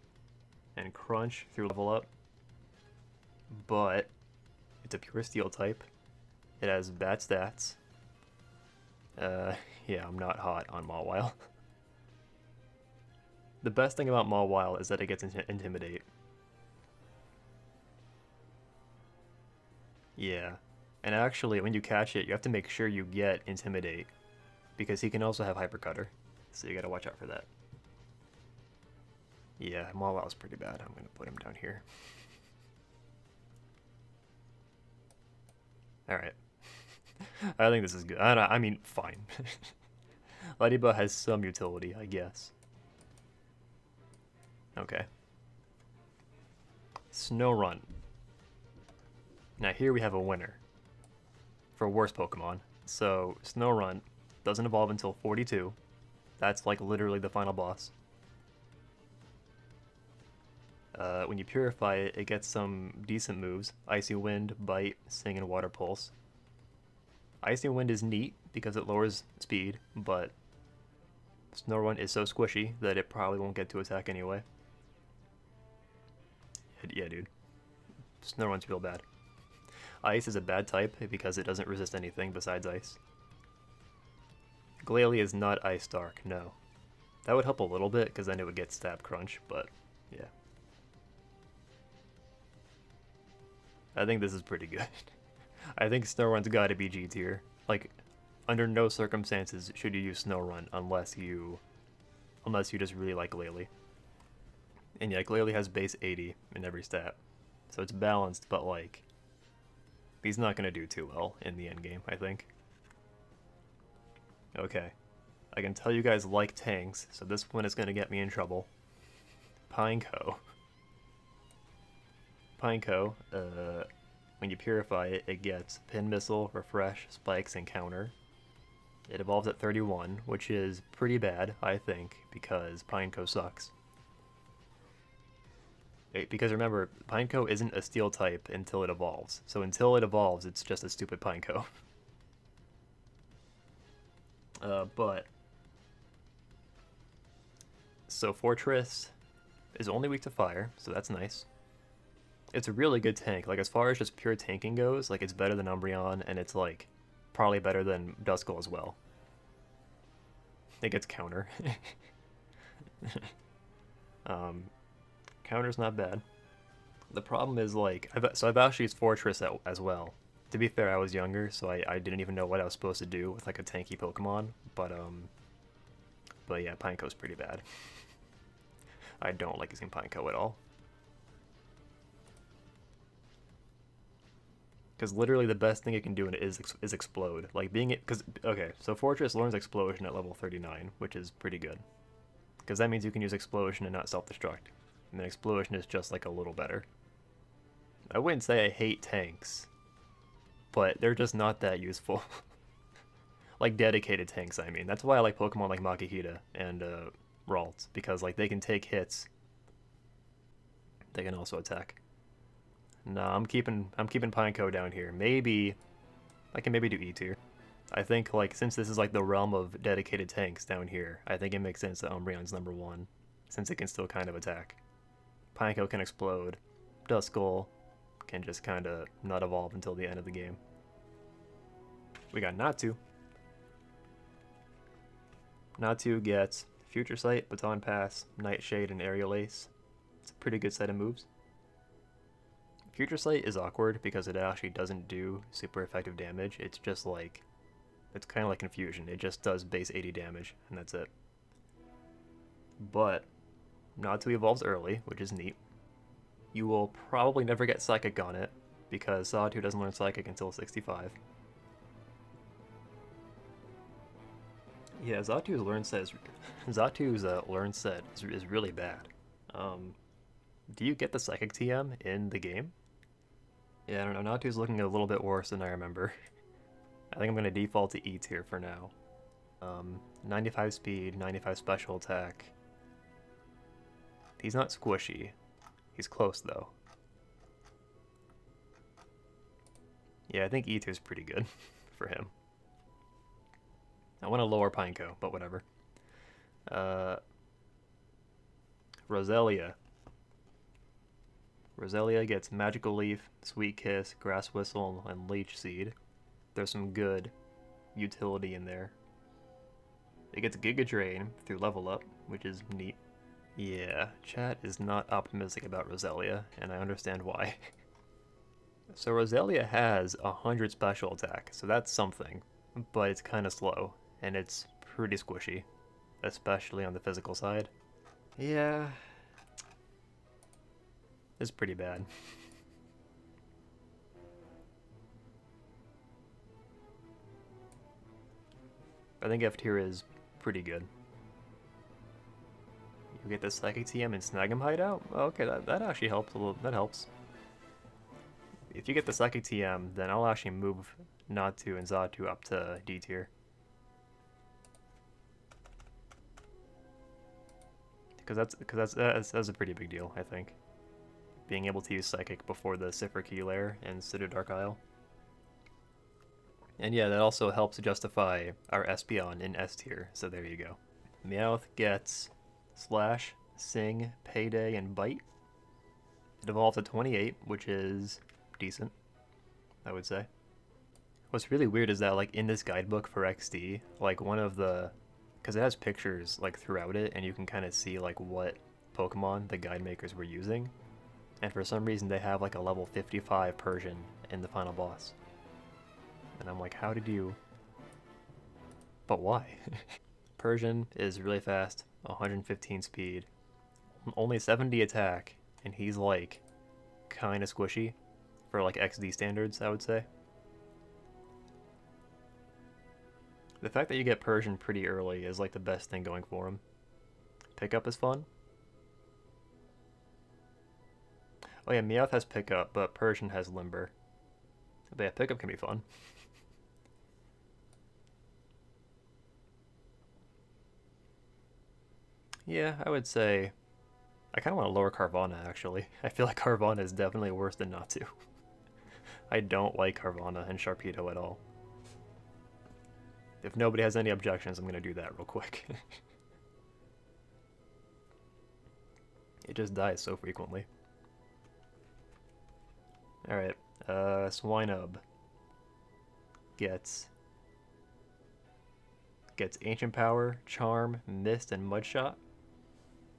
and Crunch through level up, but it's a pure Steel type. It has bad stats. Yeah, I'm not hot on Mawile. The best thing about Mawile is that it gets Intimidate. Yeah, and actually when you catch it, you have to make sure you get Intimidate, because he can also have Hypercutter, so you gotta watch out for that. Yeah, Mawile's pretty bad. I'm gonna put him down here. Alright. I think this is good. I mean, fine. Ledyba has some utility, I guess. Okay. Snorunt. Now here we have a winner for worst Pokemon. So Snorunt doesn't evolve until 42. That's like literally the final boss. When you purify it, it gets some decent moves. Icy Wind, Bite, Sing, and Water Pulse. Icy Wind is neat because it lowers speed, but Snorunt is so squishy that it probably won't get to attack anyway. Yeah, dude. Snorunt's real bad. Ice is a bad type because it doesn't resist anything besides ice. Glalie is not Ice Dark, no. That would help a little bit because then it would get Stab Crunch, but yeah. I think this is pretty good. I think Snorunt's gotta be G tier. Like, under no circumstances should you use Snorunt unless you just really like Glalie. And yeah, Glalie has base 80 in every stat. So it's balanced, but like, he's not gonna do too well in the end game, I think. Okay. I can tell you guys like tanks, so this one is gonna get me in trouble. Pineco. Pineco, when you purify it, it gets Pin Missile, Refresh, Spikes, and Counter. It evolves at 31, which is pretty bad, I think, because Pineco sucks. Because remember, Pineco isn't a Steel type until it evolves. So until it evolves, it's just a stupid Pineco. So Fortress is only weak to fire, so that's nice. It's a really good tank. Like, as far as just pure tanking goes, like, it's better than Umbreon, and it's, like, probably better than Duskull as well. It gets Counter. Counter's not bad. The problem is, like, I've actually used Fortress as well. To be fair, I was younger, so I didn't even know what I was supposed to do with, like, a tanky Pokemon, but yeah, Pineco's pretty bad. I don't like using Pineco at all. Because literally the best thing it can do in it is explode. Like being it, because okay, so Fortress learns Explosion at level 39, which is pretty good. Because that means you can use Explosion and not self-destruct. And then Explosion is just like a little better. I wouldn't say I hate tanks, but they're just not that useful. Like dedicated tanks, I mean. That's why I like Pokemon like Makihita and Ralt, because like they can take hits. They can also attack. No, I'm keeping Pineco down here. Maybe I can maybe do E tier. I think like since this is like the realm of dedicated tanks down here, I think it makes sense that Umbreon's #1, since it can still kind of attack. Pineco can explode. Duskull can just kind of not evolve until the end of the game. We got Natu. Natu gets Future Sight, Baton Pass, Nightshade, and Aerial Ace. It's a pretty good set of moves. Future Sight is awkward because it actually doesn't do super effective damage. It's just like, it's kind of like Confusion. It just does base 80 damage, and that's it. But Natu evolves early, which is neat. You will probably never get Psychic on it, because Sawtooth doesn't learn Psychic until 65. Yeah, Zatu's learn set is really bad. Do you get the Psychic TM in the game? Yeah, I don't know. Natu's looking a little bit worse than I remember. I think I'm going to default to E tier for now. 95 speed, 95 special attack. He's not squishy. He's close, though. Yeah, I think E tier is pretty good for him. I want to lower Pineco, but whatever. Roselia. Roselia gets Magical Leaf, Sweet Kiss, Grass Whistle, and Leech Seed. There's some good utility in there. It gets Giga Drain through Level Up, which is neat. Yeah, chat is not optimistic about Roselia, and I understand why. So Roselia has 100 special attack, so that's something, but it's kind of slow, and it's pretty squishy, especially on the physical side. Yeah, it's pretty bad. I think F tier is pretty good. We get the Psychic TM and snag him hideout? Oh, okay, that actually helps a little. That helps. If you get the Psychic TM, then I'll actually move Natu and Xatu up to D tier. Because that's a pretty big deal, I think. Being able to use Psychic before the Sifra Key layer and City Dark Isle. And yeah, that also helps justify our Espeon in S tier, so there you go. Meowth gets Slash, Sing, Payday, and Bite. It evolves to 28, which is decent, I would say. What's really weird is that, like, in this guidebook for XD, like, one of the... because it has pictures, like, throughout it, and you can kind of see, like, what Pokemon the guide makers were using. And for some reason, they have, like, a level 55 Persian in the final boss. And I'm like, how did you... But why? Persian is really fast, 115 speed, only 70 attack, and he's, like, kind of squishy for, like, XD standards, I would say. The fact that you get Persian pretty early is, like, the best thing going for him. Pickup is fun. Oh yeah, Meowth has Pickup, but Persian has Limber. But yeah, Pickup can be fun. Yeah, I would say... I kind of want to lower Carvana, actually. I feel like Carvana is definitely worse than Natu. I don't like Carvana and Sharpedo at all. If nobody has any objections, I'm going to do that real quick. It just dies so frequently. Alright, Swinub gets Ancient Power, Charm, Mist, and Mudshot.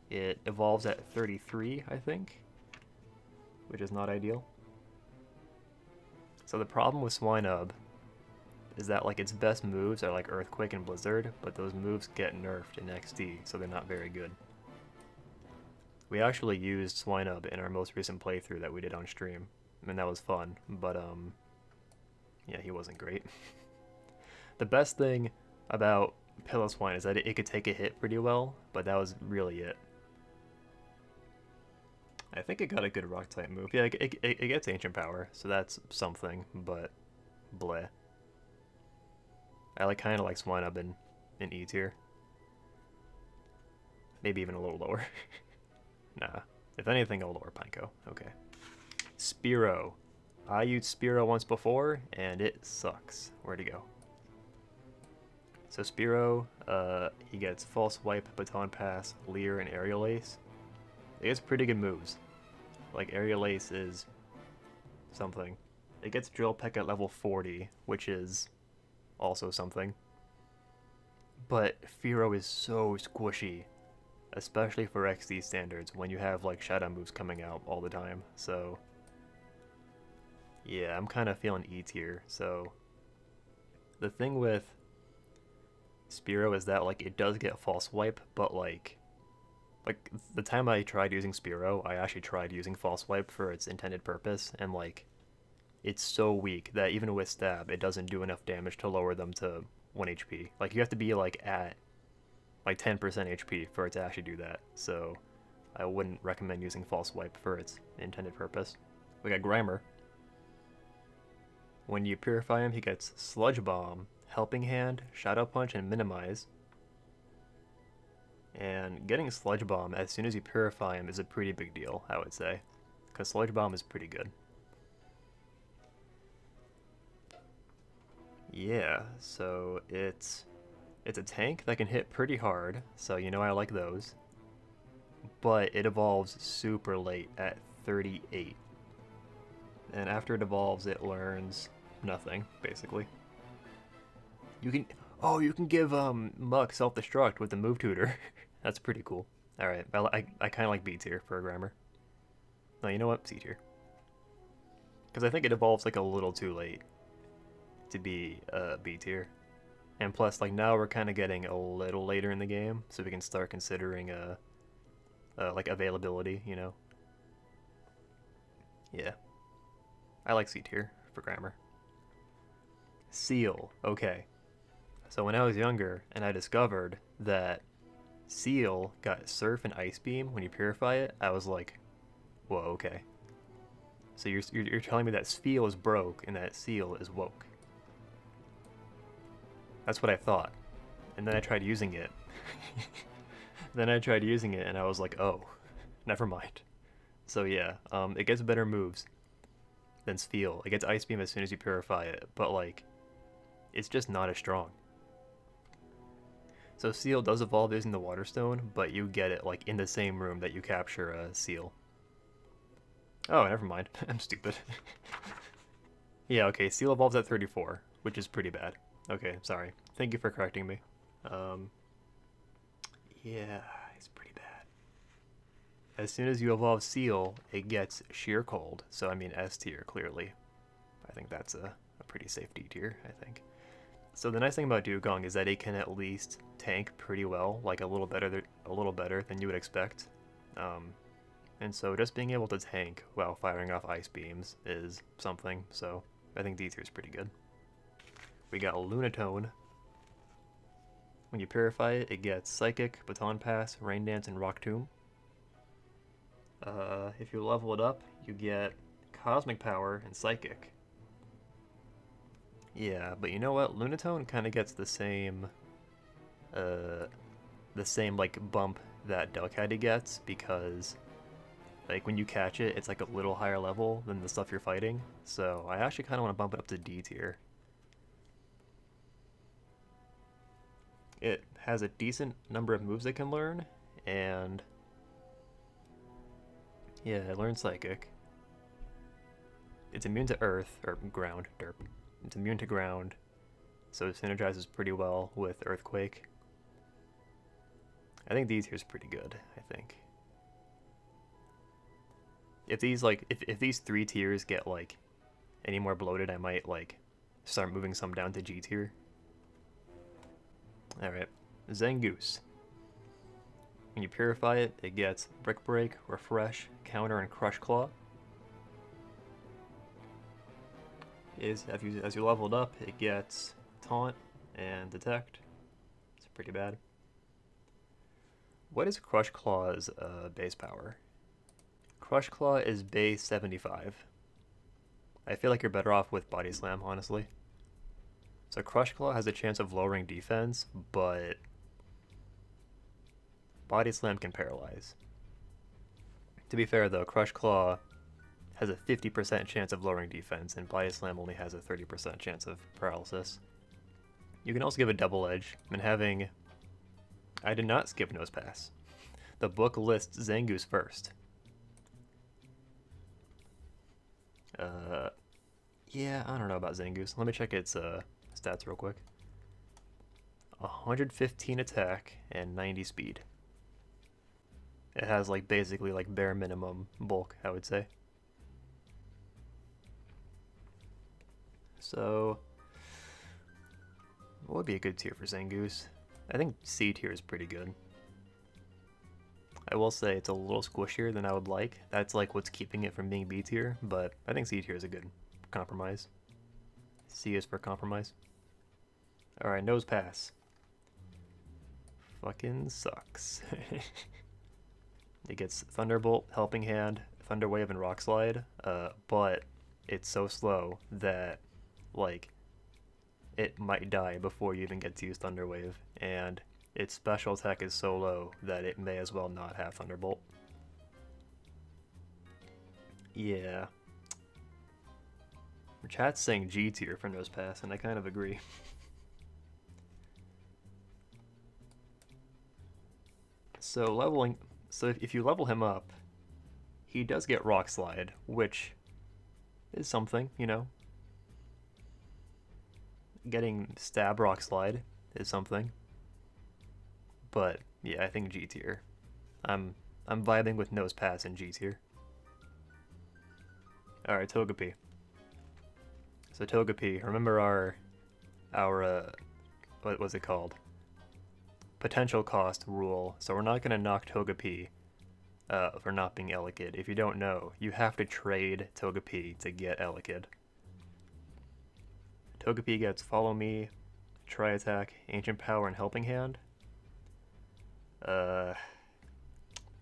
It evolves at 33, I think, which is not ideal. So the problem with Swinub is that, like, its best moves are like Earthquake and Blizzard, but those moves get nerfed in XD, so they're not very good. We actually used Swinub in our most recent playthrough that we did on stream, and that was fun, but yeah, he wasn't great. The best thing about Piloswine is that it could take a hit pretty well, but that was really it. I think it got a good rock type move. Yeah, it gets Ancient Power, so that's something, but bleh. I kind of like Swinub in E tier. Maybe even a little lower. Nah. If anything, I'll lower Pineco. Okay. Spearow. I used Spearow once before, and it sucks. Where'd he go? So Spearow, he gets False Swipe, Baton Pass, Leer, and Aerial Ace. It gets pretty good moves. Like, Aerial Ace is something. It gets Drill Peck at level 40, which is also something. But Fearow is so squishy, especially for XD standards, when you have, like, Shadow moves coming out all the time, so... Yeah, I'm kind of feeling E tier, so... The thing with Spearow is that, like, it does get False Swipe, but, like, the time I tried using Spearow, I actually tried using False Swipe for its intended purpose, and, like, it's so weak that even with Stab, it doesn't do enough damage to lower them to 1 HP. Like, you have to be, like, at, like, 10% HP for it to actually do that, so I wouldn't recommend using False Swipe for its intended purpose. We got Grimer. When you purify him, he gets Sludge Bomb, Helping Hand, Shadow Punch, and Minimize. And getting Sludge Bomb as soon as you purify him is a pretty big deal, I would say, because Sludge Bomb is pretty good. Yeah, so it's a tank that can hit pretty hard, so you know I like those. But it evolves super late at 38. And after it evolves, it learns nothing, basically. You can give Muck self-destruct with the move tutor. That's pretty cool. Alright, I kind of like B tier for a Grimer. No, you know what? C tier. Because I think it evolves, like, a little too late to be B tier. And plus, like, now we're kind of getting a little later in the game, so we can start considering like, availability, you know? Yeah. I like C tier for Grimer. Seal. Okay. So when I was younger, and I discovered that Seal got Surf and Ice Beam when you purify it. I was like, whoa, okay. So you're telling me that Spheal is broke and that Seal is woke. That's what I thought. And then I tried using it. Then I tried using it and I was like, oh, never mind. So yeah, it gets better moves than Spheal. It gets Ice Beam as soon as you purify it, but like, it's just not as strong. So Seal does evolve using the Water Stone, but you get it like in the same room that you capture a Seal. Oh, never mind. I'm stupid. Yeah, okay, Seal evolves at 34, which is pretty bad. Okay, sorry. Thank you for correcting me. Yeah, it's pretty bad. As soon as you evolve Seal, it gets Sheer Cold, so I mean S tier, clearly. I think that's a pretty safe D tier, I think. So the nice thing about Dewgong is that it can at least tank pretty well, like a little better than you would expect. And so just being able to tank while firing off Ice Beams is something, so I think D tier is pretty good. We got Lunatone. When you purify it, it gets Psychic, Baton Pass, Rain Dance, and Rock Tomb. If you level it up, you get Cosmic Power and Psychic. Yeah, but you know what? Lunatone kind of gets the same like bump that Delcatty gets, because like when you catch it, it's like a little higher level than the stuff you're fighting. So I actually kind of want to bump it up to D tier. It has a decent number of moves it can learn, and yeah, it learns Psychic. It's immune to Earth, or Ground, derp. It's immune to Ground, so it synergizes pretty well with Earthquake. I think D tier is pretty good, I think. If these if these 3 tiers get like any more bloated, I might like start moving some down to G tier. Alright, Zangoose. When you purify it, it gets Brick Break, Refresh, Counter, and Crush Claw. As you level it up, it gets Taunt and Detect. It's pretty bad. What is Crush Claw's base power? Crush Claw is base 75. I feel like you're better off with Body Slam, honestly. So Crush Claw has a chance of lowering defense, but Body Slam can paralyze. To be fair though, Crush Claw has a 50% chance of lowering defense, and Body Slam only has a 30% chance of paralysis. You can also give a double edge, and having... I did not skip Nose Pass. The book lists Zangoose first. Yeah, I don't know about Zangoose. Let me check its stats real quick. 115 attack and 90 speed. It has like basically like bare minimum bulk, I would say. So, what would be a good tier for Zangoose? I think C tier is pretty good. I will say it's a little squishier than I would like. That's like what's keeping it from being B tier, but I think C tier is a good compromise. C is for compromise. Alright, Nose Pass. Fucking sucks. It gets Thunderbolt, Helping Hand, Thunder Wave, and Rock Slide, but it's so slow that, like, it might die before you even get to use Thunder Wave, and its special attack is so low that it may as well not have Thunderbolt. Yeah. Chat's saying G tier for Nose Pass, and I kind of agree. So if you level him up, he does get Rock Slide, which is something, you know. Getting Stab Rock Slide is something. But yeah, I think G tier. I'm vibing with Nose Pass in G tier. Alright, Togepi. So Togepi, remember our what was it called? Potential cost rule. So we're not gonna knock Togepi for not being Elekid. If you don't know, you have to trade Togepi to get Elekid. Togepi gets Follow Me, Tri Attack, Ancient Power, and Helping Hand. Uh,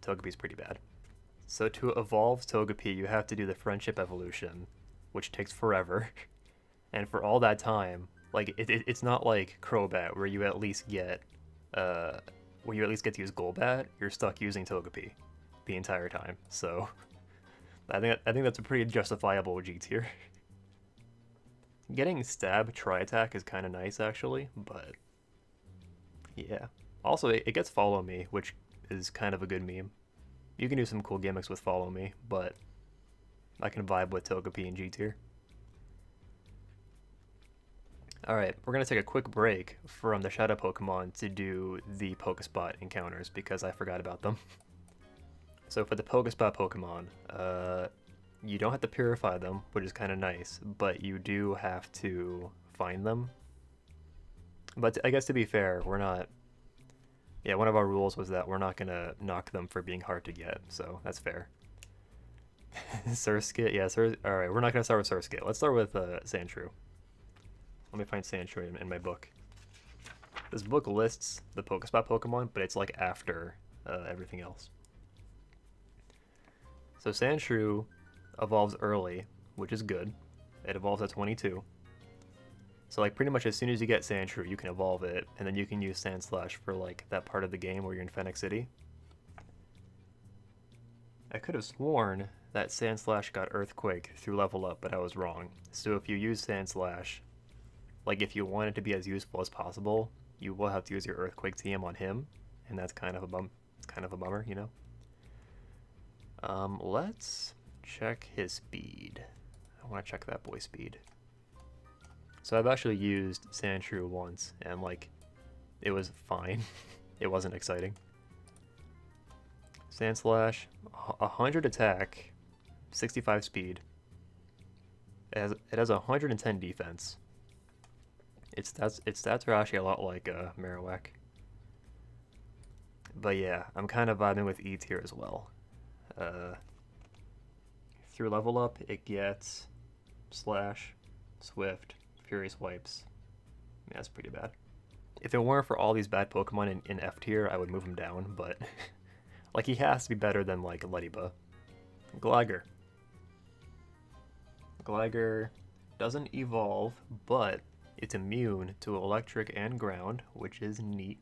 Togepi's pretty bad. So to evolve Togepi, you have to do the friendship evolution, which takes forever. And for all that time, like it's not like Crobat where you at least get uh where you at least get to use Golbat. You're stuck using Togepi the entire time. So I think that's a pretty justifiable G tier. Getting Stab Tri-Attack is kind of nice actually, but yeah. Also, it gets Follow Me, which is kind of a good meme. You can do some cool gimmicks with Follow Me, but I can vibe with Togepi and G tier. Alright, we're going to take a quick break from the Shadow Pokemon to do the Pokespot encounters because I forgot about them. So for the Pokespot Pokemon, you don't have to purify them, which is kind of nice, but you do have to find them. But I guess to be fair, we're not... Yeah, one of our rules was that we're not going to knock them for being hard to get, so that's fair. Surskit, yeah, alright, we're not going to start with Surskit. Let's start with Sandshrew. Let me find Sandshrew in my book. This book lists the Pokespot Pokemon, but it's like after everything else. So Sandshrew evolves early, which is good. It evolves at 22. So like pretty much as soon as you get Sandshrew, you can evolve it, and then you can use Sandslash for like that part of the game where you're in Fennec City. I could have sworn that Sandslash got Earthquake through level up, but I was wrong. So if you use Sandslash, like if you want it to be as useful as possible, you will have to use your Earthquake TM on him, and that's kind of a bummer, you know. Let's check his speed. I want to check that boy's speed. So I've actually used Sandshrew once, and like, it was fine. It wasn't exciting. Sandslash, 100 attack, 65 speed. It has 110 defense. Its stats are actually a lot like Marowak. But yeah, I'm kind of vibing with E tier as well. Through level up, it gets Slash, Swift, Furious Wipes. Yeah, that's pretty bad. If it weren't for all these bad Pokemon in F tier, I would move him down, but like he has to be better than like Ledyba. Gligar. Gligar doesn't evolve, but it's immune to electric and ground, which is neat.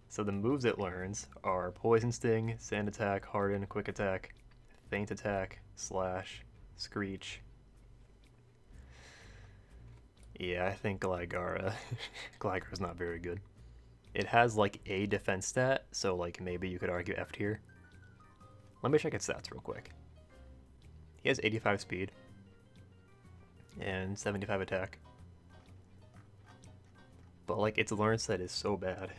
So the moves it learns are Poison Sting, Sand Attack, Harden, Quick Attack, Feint Attack, Slash, Screech. Yeah, I think Gligar is not very good. It has like a defense stat, so like maybe you could argue F tier. Let me check its stats real quick. He has 85 speed and 75 attack. But like its learn set is so bad.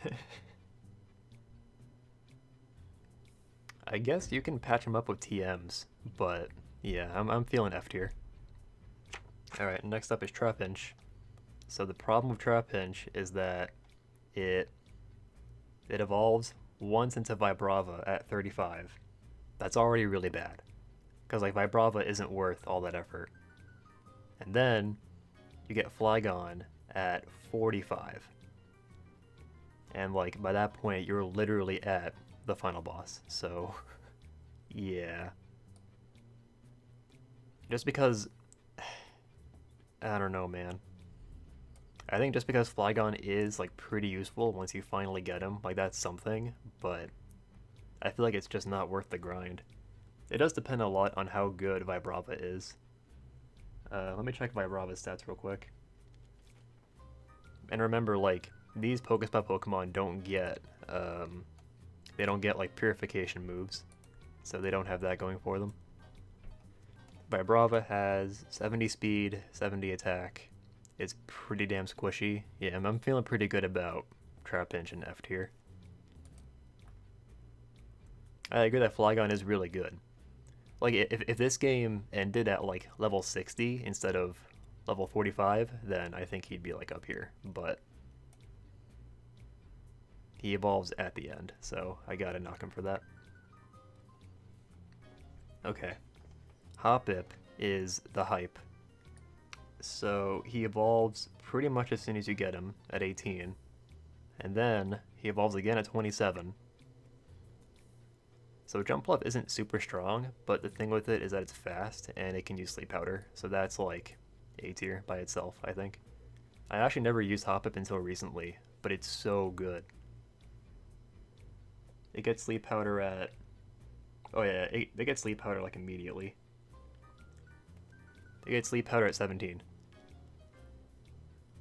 I guess you can patch him up with TMs, but yeah, I'm feeling F tier. Alright, next up is Trapinch. So the problem with Trapinch is that it evolves once into Vibrava at 35. That's already really bad, because like Vibrava isn't worth all that effort. And then you get Flygon at 45. And like by that point you're literally at the final boss. So yeah. Just because I don't know, man. I think just because Flygon is like pretty useful once you finally get him, like that's something, but I feel like it's just not worth the grind. It does depend a lot on how good Vibrava is. Let me check Vibrava's stats real quick. And remember, like, these Pokespot Pokemon don't get, they don't get like purification moves, so they don't have that going for them. Vibrava has 70 speed, 70 attack. It's pretty damn squishy. Yeah, I'm feeling pretty good about Trapinch and F tier. I agree that Flygon is really good. Like, if this game ended at like level 60 instead of level 45, then I think he'd be like up here, but he evolves at the end, so I gotta knock him for that. Okay. Hoppip is the hype. So he evolves pretty much as soon as you get him at 18. And then he evolves again at 27. So Jumpluff isn't super strong, but the thing with it is that it's fast and it can use Sleep Powder. So that's like A tier by itself, I think. I actually never used Hop-Up until recently, but it's so good. It gets Sleep Powder at... Oh yeah, they get Sleep Powder like immediately. They get Sleep Powder at 17.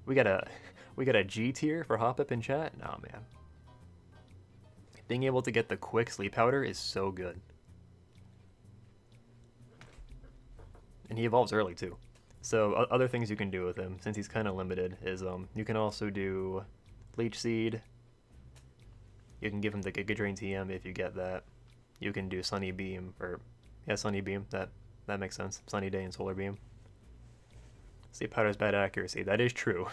We got a G tier for Hop-Up in chat? Nah, man. Being able to get the quick Sleep Powder is so good. And he evolves early too. So other things you can do with him, since he's kind of limited, is you can also do Leech Seed. You can give him the Giga Drain TM if you get that. You can do Sunny Beam, or yeah, Sunny Beam. That makes sense. Sunny Day and Solar Beam. Sleep Powder's bad accuracy. That is true.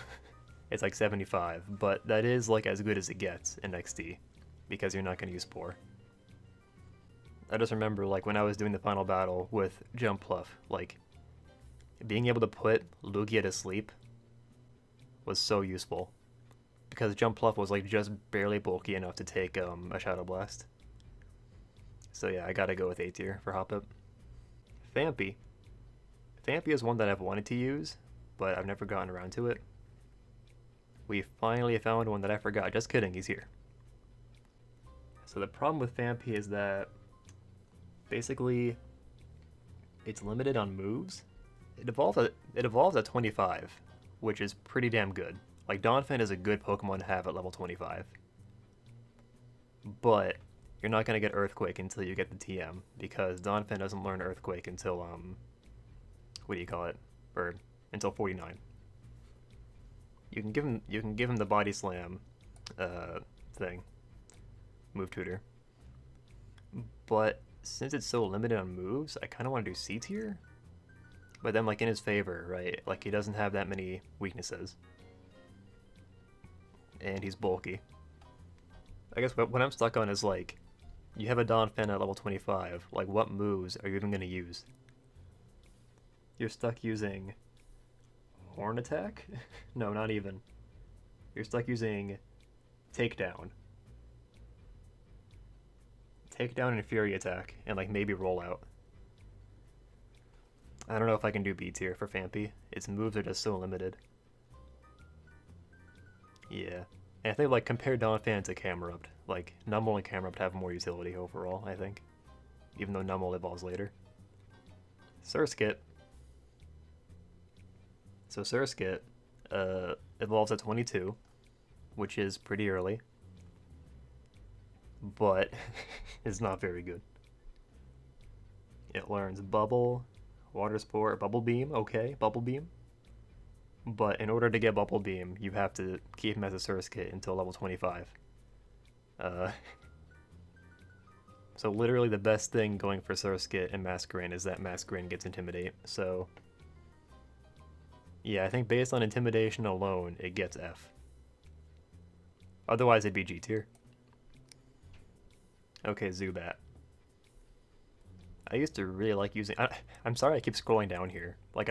It's like 75, but that is like as good as it gets in XD, because you're not going to use Spore. I just remember like when I was doing the final battle with Jumpluff, like being able to put Lugia to sleep was so useful, because Jumpluff was like just barely bulky enough to take a Shadow Blast. So yeah, I gotta go with A tier for Hop-Up. Phanpy. Phanpy is one that I've wanted to use, but I've never gotten around to it. We finally found one that I forgot. Just kidding, he's here. So the problem with Phanpy is that basically it's limited on moves. It evolves at 25, which is pretty damn good. Like Donphan is a good Pokemon to have at level 25. But you're not going to get Earthquake until you get the TM, because Donphan doesn't learn Earthquake until what do you call it? Or until 49. You can give him the Body Slam thing. Move Tutor. But since it's so limited on moves, I kind of want to do C tier. But then, like, in his favor, right? Like, he doesn't have that many weaknesses. And he's bulky. I guess what I'm stuck on is, like, you have a Donphan at level 25. Like, what moves are you even going to use? You're stuck using Horn Attack? No, not even. You're stuck using Takedown. Takedown and Fury Attack, and like maybe Rollout. I don't know if I can do B tier for Phanpy. Its moves are just so limited. Yeah. And I think like compare Donphan to Camerupt. Like Numel and Camerupt have more utility overall, I think. Even though Numel evolves later. Surskit. So Surskit evolves at 22, which is pretty early, but it's not very good. It learns Bubble, Water Spore, Bubble Beam, okay, Bubble Beam. But in order to get Bubble Beam, you have to keep him as a Surskit until level 25. So literally the best thing going for Surskit and Masquerain is that Masquerain gets Intimidate, so... Yeah, I think based on Intimidation alone, it gets F. Otherwise, it'd be G tier. Okay, Zubat. I used to really like using... I'm sorry I keep scrolling down here. Like,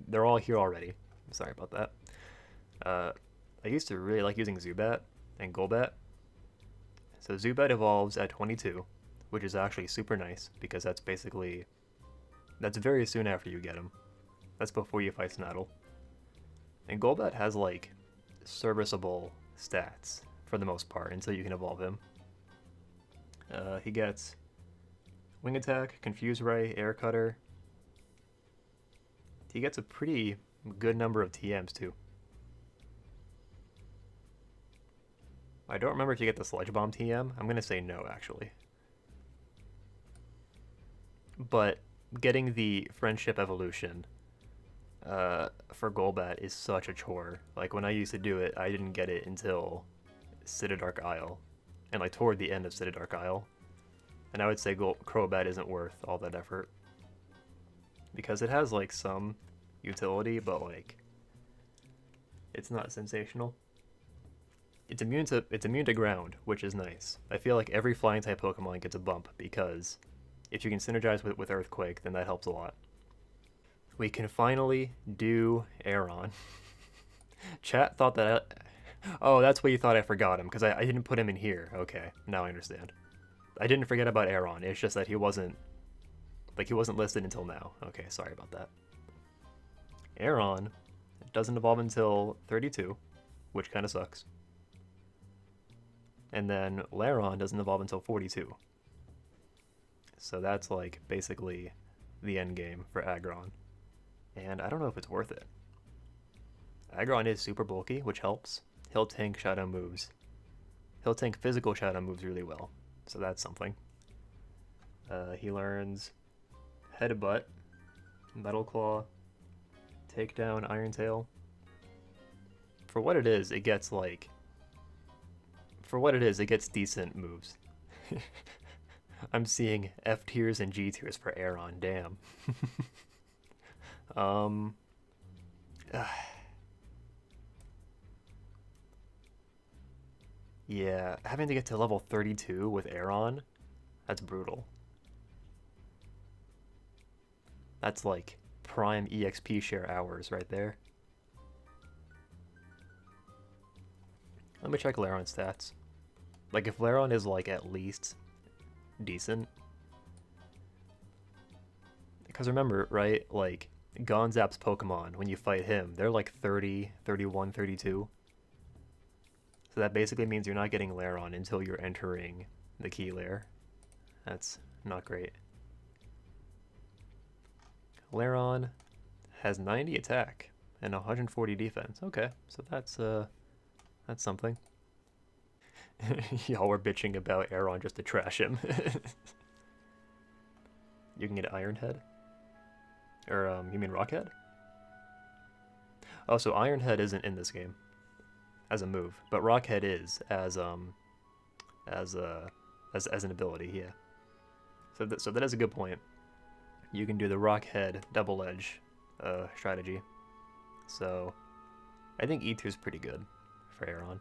they're all here already. I'm sorry about that. I used to really like using Zubat and Golbat. So Zubat evolves at 22, which is actually super nice, because that's basically... That's very soon after you get him. That's before you fight Snattle. And Golbat has, like, serviceable stats, for the most part, until you can evolve him. He gets Wing Attack, Confuse Ray, Air Cutter. He gets a pretty good number of TMs, too. I don't remember if you get the Sludge Bomb TM. I'm going to say no, actually. But getting the Friendship Evolution... for Golbat is such a chore. Like, when I used to do it, I didn't get it until Citydark Isle. And, like, toward the end of Citydark Isle. And I would say Crobat isn't worth all that effort. Because it has, like, some utility, but, like, it's not sensational. It's immune to ground, which is nice. I feel like every flying-type Pokemon gets a bump, because if you can synergize with Earthquake, then that helps a lot. We can finally do Aeron. Chat thought that Oh, that's why you thought I forgot him, because I didn't put him in here. Okay, now I understand. I didn't forget about Aron, it's just that he wasn't listed until now. Okay, sorry about that. Aron doesn't evolve until 32, which kind of sucks. And then Lairon doesn't evolve until 42. So that's like basically the end game for Aggron. And I don't know if it's worth it. Aggron is super bulky, which helps. He'll tank shadow moves. He'll tank physical shadow moves really well. So that's something. He learns Headbutt, Metal Claw, Takedown, Iron Tail. For what it is, it gets like... For what it is, it gets decent moves. I'm seeing F tiers and G tiers for Aron, damn. Yeah, having to get to level 32 with Aron, that's brutal. That's like prime EXP share hours right there. Let me check Lairon's stats. Like if Lairon is like at least decent. Because remember, right, like Gonzap's Pokemon, when you fight him, they're like 30, 31, 32. So that basically means you're not getting Lairon until you're entering the key layer. That's not great. Lairon has 90 attack and 140 defense. Okay, so that's something. Y'all were bitching about Aron just to trash him. You can get Iron Head? Or, you mean Rockhead? Oh, so Iron Head isn't in this game as a move, but Rockhead is as an ability, yeah. So that is a good point. You can do the Rockhead double edge strategy. So I think E2 is pretty good for Aron.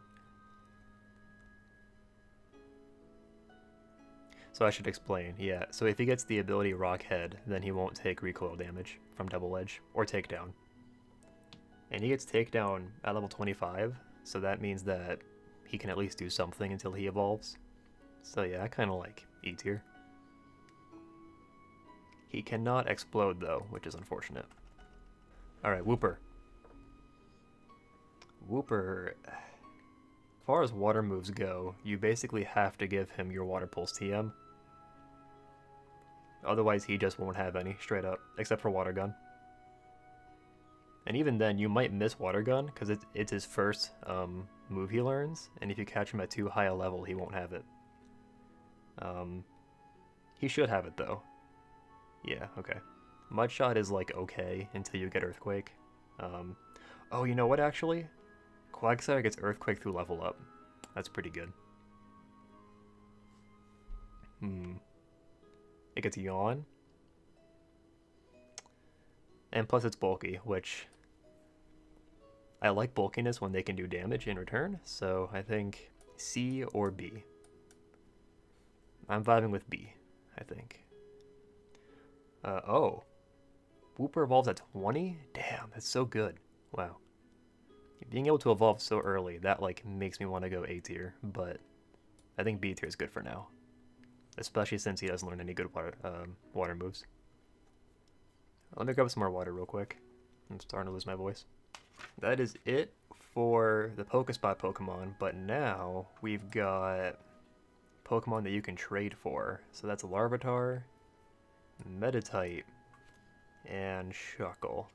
So I should explain, yeah. So if he gets the ability Rockhead, then he won't take recoil damage from double edge or takedown. And he gets takedown at level 25, so that means that he can at least do something until he evolves. So yeah, I kind of like E tier. He cannot explode though, which is unfortunate. Alright, Wooper. Wooper, as far as water moves go, you basically have to give him your Water Pulse TM. Otherwise he just won't have any, straight up, except for Water Gun. And even then, you might miss Water Gun, because it's his first move he learns, and if you catch him at too high a level, he won't have it. He should have it, though. Yeah, okay. Mudshot is, like, okay until you get Earthquake. Oh, you know what, actually? Quagsire gets Earthquake through level up. That's pretty good. It gets Yawn. And plus it's bulky, which... I like bulkiness when they can do damage in return, so I think C or B. I'm vibing with B, I think. Oh. Wooper evolves at 20? Damn, that's so good. Wow. Being able to evolve so early, that like makes me want to go A tier, but I think B tier is good for now. Especially since he doesn't learn any good water moves. Let me grab some more water real quick. I'm starting to lose my voice. That is it for the Pokespot Pokemon, but now we've got Pokemon that you can trade for. So that's Larvitar, Meditite, and Shuckle.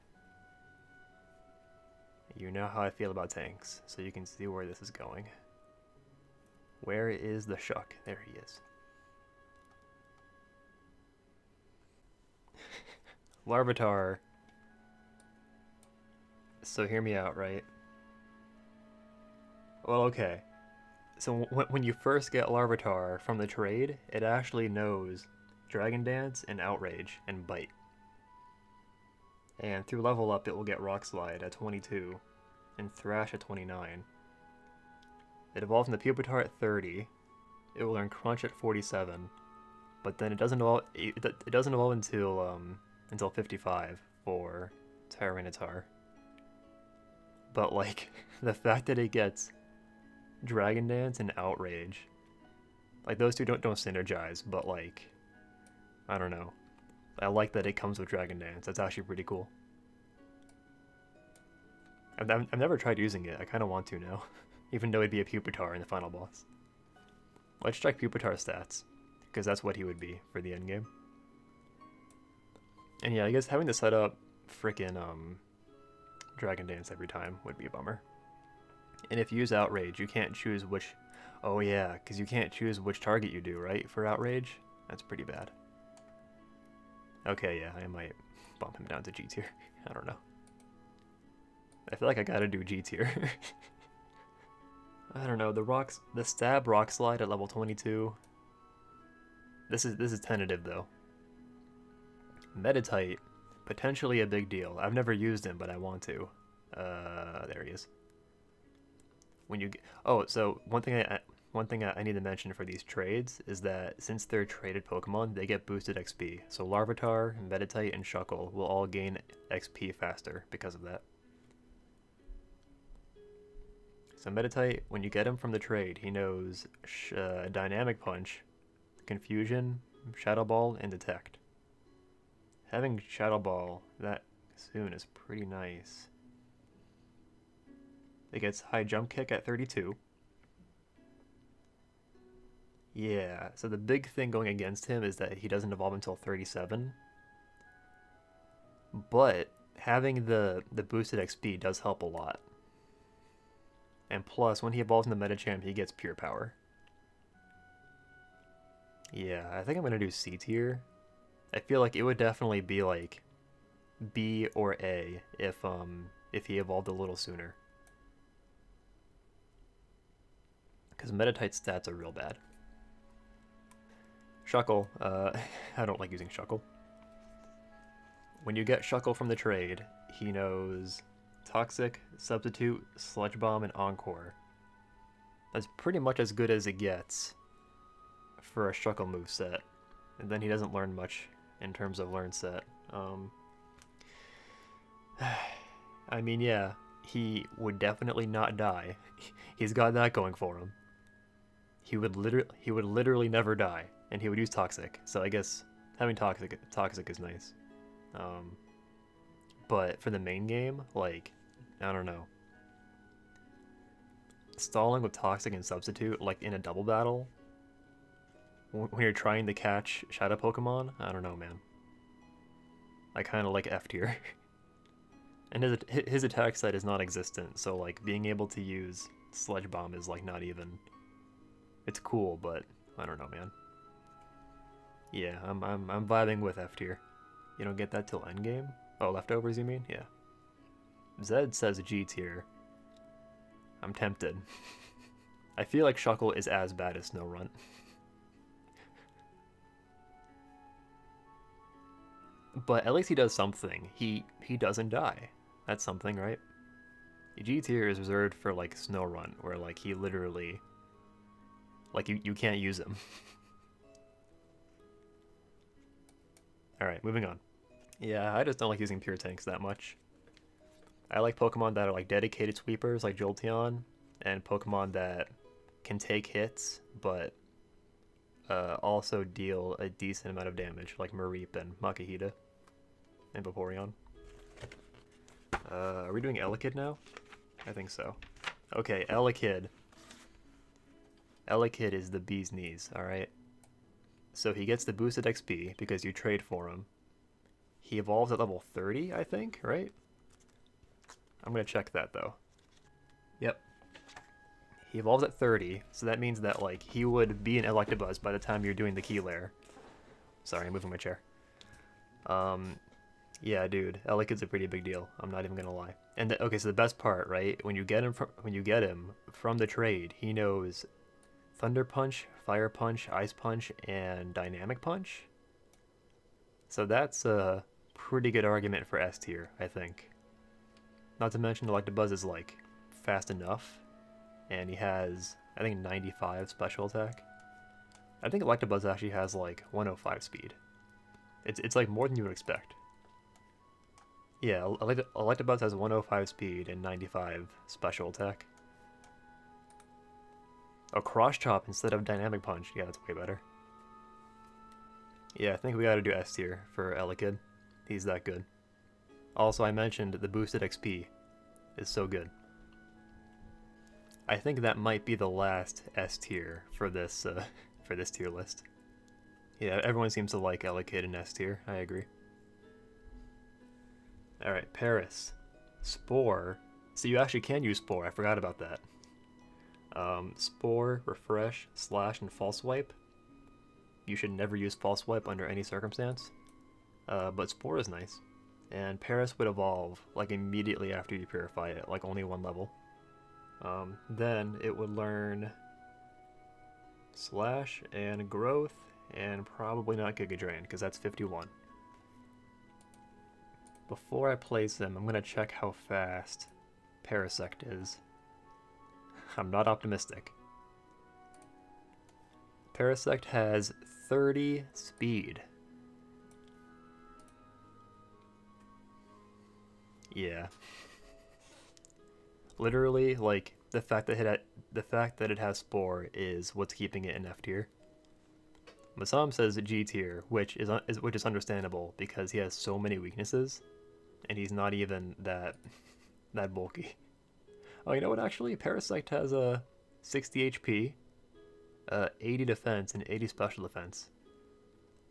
You know how I feel about tanks, so you can see where this is going. Where is the Shuck? There he is. Larvitar. So hear me out, right? Well, okay. So when you first get Larvitar from the trade, it actually knows Dragon Dance and Outrage and Bite. And through level up, it will get Rock Slide at 22 and Thrash at 29. It evolves into Pupitar at 30. It will learn Crunch at 47, but then it doesn't evolve. It doesn't evolve until 55 for Tyranitar. But like the fact that it gets Dragon Dance and Outrage. Like, those two don't synergize, but like, I don't know. I like that it comes with Dragon Dance. That's actually pretty cool. I've never tried using it. I kind of want to now. Even though it'd be a Pupitar in the final boss. Let's check Pupitar's stats. Because that's what he would be for the endgame. And yeah, I guess having to set up frickin' Dragon Dance every time would be a bummer. And if you use Outrage, you can't choose which... Oh yeah, because you can't choose which target you do, right? For Outrage? That's pretty bad. Okay, yeah, I might bump him down to G tier. I don't know. I feel like I gotta do G tier. I don't know, the stab rock slide at level 22. This is tentative though. Meditite, potentially a big deal. I've never used him, but I want to. There he is. When you get, oh, so one thing I need to mention for these trades is that since they're traded Pokemon, they get boosted XP. So Larvitar, Meditite, and Shuckle will all gain XP faster because of that. So Meditite, when you get him from the trade, he knows Dynamic Punch, Confusion, Shadow Ball, and Detect. Having Shadow Ball that soon is pretty nice. It gets High Jump Kick at 32. Yeah, so the big thing going against him is that he doesn't evolve until 37. But having the boosted XP does help a lot. And plus, when he evolves into Medicham, he gets Pure Power. Yeah, I think I'm going to do C tier. I feel like it would definitely be like B or A if he evolved a little sooner. Because Meditite's stats are real bad. Shuckle, I don't like using Shuckle. When you get Shuckle from the trade, he knows Toxic, Substitute, Sludge Bomb, and Encore. That's pretty much as good as it gets for a Shuckle moveset. And then he doesn't learn much in terms of learn set. I mean, yeah, he would definitely not die. He's got that going for him. He would literally never die, and he would use Toxic. So I guess having Toxic is nice. But for the main game, like, I don't know. Stalling with Toxic and Substitute, like in a double battle, when you're trying to catch Shadow Pokemon, I don't know, man. I kind of like F tier. And his attack set is non-existent, so like being able to use Sludge Bomb is like not even. It's cool, but I don't know, man. Yeah, I'm vibing with F tier. You don't get that till endgame? Oh, leftovers, you mean? Yeah. Zed says G tier. I'm tempted. I feel like Shuckle is as bad as Snorunt. But at least he does something. He doesn't die. That's something, right? G tier is reserved for like Snorunt, where like he literally, like you can't use him. Alright, moving on. Yeah, I just don't like using pure tanks that much. I like Pokemon that are like dedicated sweepers, like Jolteon, and Pokemon that can take hits, but also deal a decent amount of damage, like Mareep and Makihita and Vaporeon. Are we doing Elekid now? I think so. Okay, Elekid. Elekid is the bee's knees, alright? So he gets the boosted XP because you trade for him. He evolves at level 30, I think, right? I'm going to check that, though. Yep. He evolves at 30, so that means that, like, he would be an Electabuzz by the time you're doing the Key Lair. Sorry, I'm moving my chair. Yeah, dude, Elekid's a pretty big deal. I'm not even gonna lie. And okay, so the best part, right? When you get him from the trade, he knows Thunder Punch, Fire Punch, Ice Punch, and Dynamic Punch. So that's a pretty good argument for S tier, I think. Not to mention Electabuzz is like fast enough, and he has, I think, 95 special attack. I think Electabuzz actually has like 105 speed. It's like more than you would expect. Yeah, Electabuzz has 105 speed and 95 special attack. A cross chop instead of dynamic punch. Yeah, that's way better. Yeah, I think we gotta do S tier for Elekid. He's that good. Also, I mentioned the boosted XP is so good. I think that might be the last S tier for this tier list. Yeah, everyone seems to like Elekid in S tier. I agree. All right, Paris, Spore. So you actually can use Spore. I forgot about that. Spore, Refresh, Slash, and False Wipe. You should never use False Wipe under any circumstance. But Spore is nice. And Paris would evolve like immediately after you purify it, like only one level. Then it would learn Slash and Growth, and probably not Giga Drain, because that's 51. Before I place him, I'm going to check how fast Parasect is. I'm not optimistic. Parasect has 30 speed. Yeah. Literally, like, the fact that it has Spore is what's keeping it in F tier. Masam says G tier, which is understandable because he has so many weaknesses, and he's not even that bulky. Oh, you know what? Actually, Parasect has a 60 HP, 80 defense, and 80 special defense.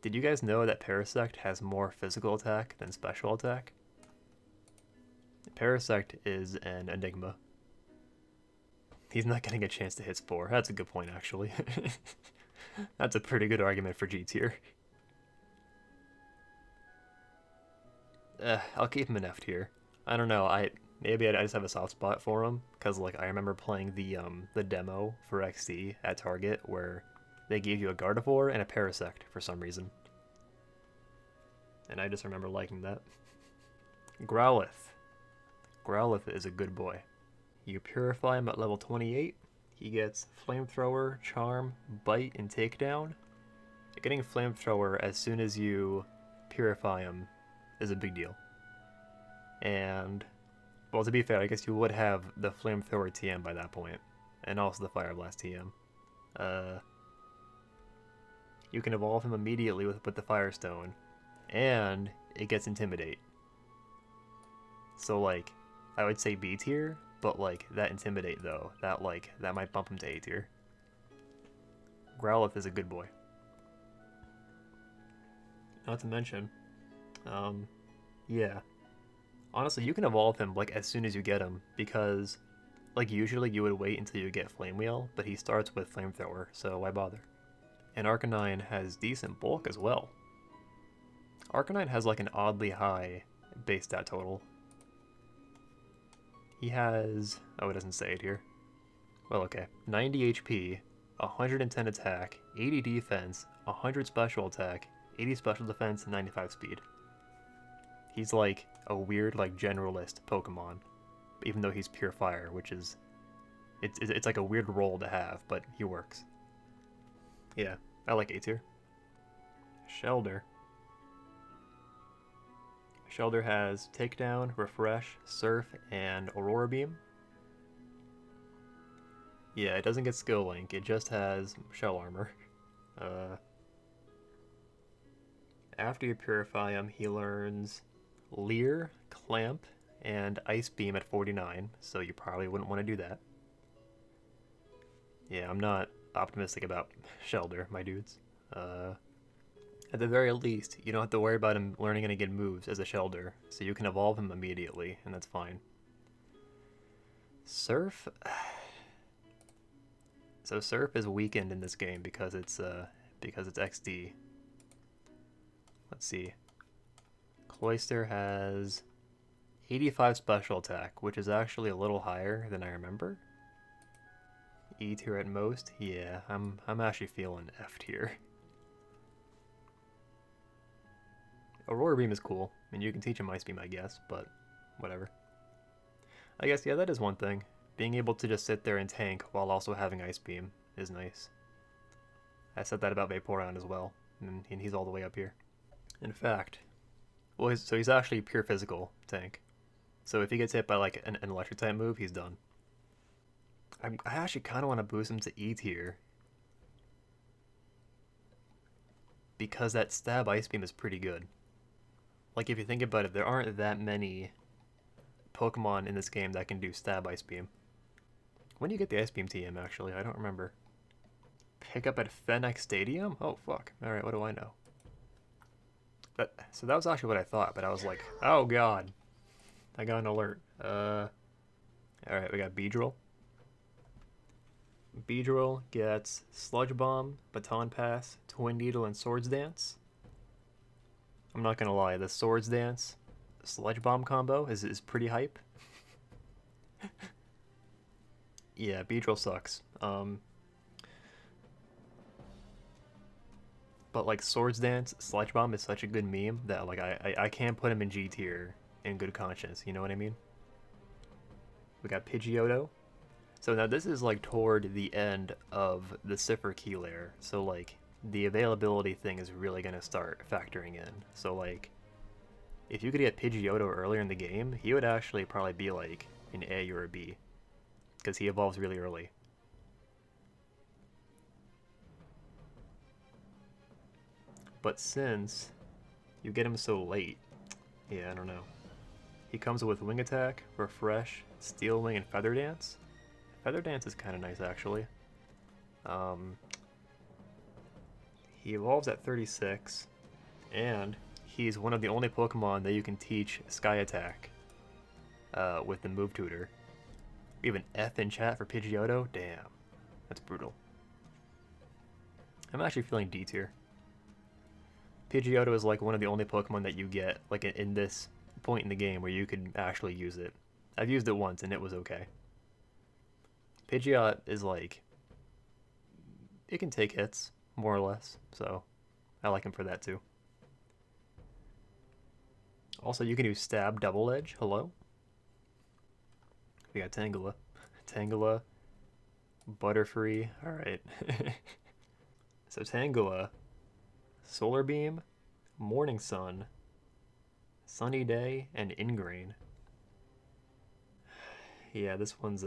Did you guys know that Parasect has more physical attack than special attack? Parasect is an enigma. He's not getting a chance to hit Spore. That's a good point, actually. That's a pretty good argument for G tier. I'll keep him in F tier. I don't know. Maybe I just have a soft spot for him because, like, I remember playing the demo for XD at Target where they gave you a Gardevoir and a Parasect for some reason, and I just remember liking that. Growlithe. Growlithe is a good boy. You purify him at level 28. He gets Flamethrower, Charm, Bite, and Takedown. Getting Flamethrower as soon as you purify him is a big deal. And, well, to be fair, I guess you would have the Flamethrower TM by that point, and also the Fire Blast TM. You can evolve him immediately with the Firestone, and it gets Intimidate. So, like, I would say B tier, but, like, that Intimidate, though, that might bump him to A tier. Growlithe is a good boy. Not to mention, yeah. Honestly, you can evolve him, like, as soon as you get him, because, like, usually you would wait until you get Flame Wheel, but he starts with Flamethrower, so why bother? And Arcanine has decent bulk as well. Arcanine has, like, an oddly high base stat total. He has... oh, it doesn't say it here. Well, okay. 90 HP, 110 attack, 80 defense, 100 special attack, 80 special defense, and 95 speed. He's like a weird, like, generalist Pokemon, even though he's pure fire, which is... It's like a weird role to have, but he works. Yeah, I like A tier. Shelder. Shelder has Takedown, Refresh, Surf, and Aurora Beam. Yeah, it doesn't get Skill Link, it just has Shell Armor. After you purify him, he learns Leer, Clamp, and Ice Beam at 49, so you probably wouldn't want to do that. Yeah, I'm not optimistic about Shelder, my dudes. At the very least, you don't have to worry about him learning any good moves as a Shelder, so you can evolve him immediately, and that's fine. Surf... So Surf is weakened in this game because it's XD. Let's see. Cloyster has 85 special attack, which is actually a little higher than I remember. E tier at most. Yeah, I'm actually feeling F tier. Aurora Beam is cool. I mean, you can teach him Ice Beam, I guess, but whatever. I guess, yeah, that is one thing. Being able to just sit there and tank while also having Ice Beam is nice. I said that about Vaporeon as well, and he's all the way up here. In fact, well, he's actually pure physical tank. So if he gets hit by, like, an electric type move, he's done. I actually kind of want to boost him to E tier. Because that stab ice beam is pretty good. Like, if you think about it, there aren't that many Pokemon in this game that can do stab ice beam. When do you get the ice beam TM, actually? I don't remember. Pick up at Fennex Stadium? Oh, fuck. Alright, what do I know? So that was actually what I thought, but I was like, oh god. I got an alert. Alright, we got Beedrill. Beedrill gets Sludge Bomb, Baton Pass, Twin Needle, and Swords Dance. I'm not gonna lie, the Swords Dance Sludge Bomb combo is pretty hype. Yeah, Beedrill sucks. But like Swords Dance, Sludge Bomb is such a good meme that like I can't put him in G tier in good conscience, you know what I mean? We got Pidgeotto. So now this is like toward the end of the Cipher Key layer, so like the availability thing is really gonna start factoring in. So like if you could get Pidgeotto earlier in the game, he would actually probably be like an A or a B, because he evolves really early. But since you get him so late, yeah, I don't know. He comes with Wing Attack, Refresh, Steel Wing, and Feather Dance. Feather Dance is kind of nice, actually. He evolves at 36, and he's one of the only Pokemon that you can teach Sky Attack with the Move Tutor. We have an F in chat for Pidgeotto? Damn, that's brutal. I'm actually feeling D tier. Pidgeotto is like one of the only Pokemon that you get like in this point in the game where you could actually use it. I've used it once and it was okay. Pidgeot is like, it can take hits, more or less, so I like him for that too. Also, you can do Stab Double Edge, hello? We got Tangela. Tangela, Butterfree, alright. So Tangela, Solar Beam, Morning Sun, Sunny Day, and Ingrain. Yeah, this one's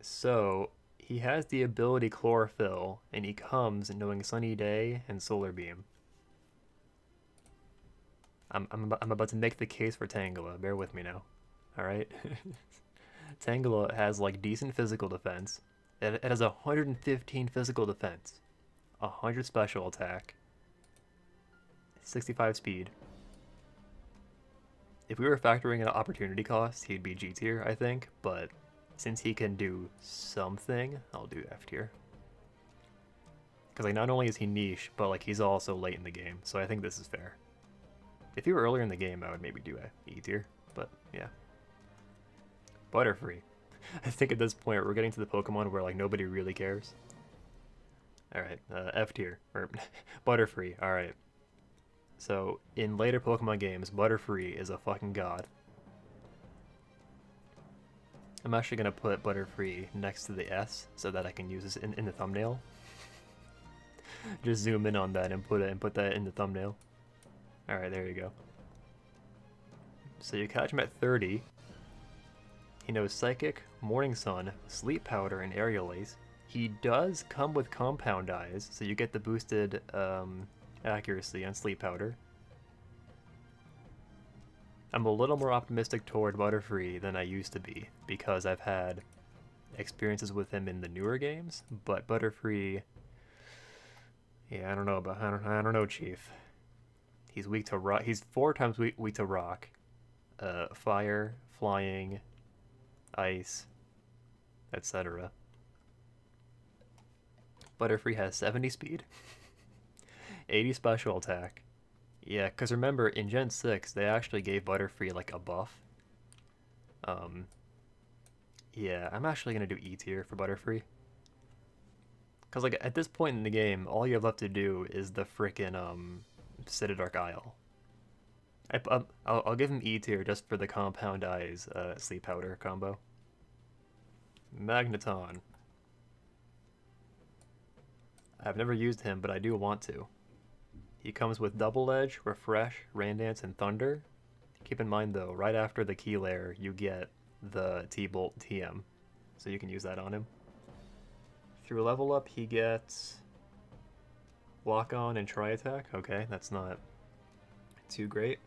So, he has the ability Chlorophyll, and he comes knowing Sunny Day and Solar Beam. I'm about to make the case for Tangela. Bear with me now. Alright? Tangela has, like, decent physical defense. It has 115 physical defense, 100 special attack, 65 speed. If we were factoring in opportunity cost, he'd be G tier, I think, but since he can do something, I'll do F tier. Because like not only is he niche, but like he's also late in the game, so I think this is fair. If he were earlier in the game, I would maybe do a E tier, but yeah. Butterfree. I think at this point we're getting to the Pokemon where like nobody really cares. Alright, F tier, or Butterfree, alright. So, in later Pokemon games, Butterfree is a fucking god. I'm actually gonna put Butterfree next to the S so that I can use this in the thumbnail. Just zoom in on that and put that in the thumbnail. Alright, there you go. So you catch him at 30. He knows Psychic, Morning Sun, Sleep Powder, and Aerial Ace. He does come with Compound Eyes, so you get the boosted accuracy on Sleep Powder. I'm a little more optimistic toward Butterfree than I used to be, because I've had experiences with him in the newer games, but Butterfree, yeah, I don't know, I don't know, Chief. He's weak to rock. He's 4 times weak to rock. Fire, flying, ice, etc. Butterfree has 70 speed, 80 special attack. Yeah, because remember, in Gen 6, they actually gave Butterfree, like, a buff. Yeah, I'm actually going to do E tier for Butterfree. Because, like, at this point in the game, all you have left to do is the frickin', Citydark Isle. I'll give him E tier just for the Compound Eyes, Sleep Powder combo. Magneton. I've never used him, but I do want to. He comes with Double Edge, Refresh, Rain Dance, and Thunder. Keep in mind though, right after the key layer, you get the T-Bolt TM, so you can use that on him. Through level up, he gets Lock On and Tri Attack. Okay, that's not too great.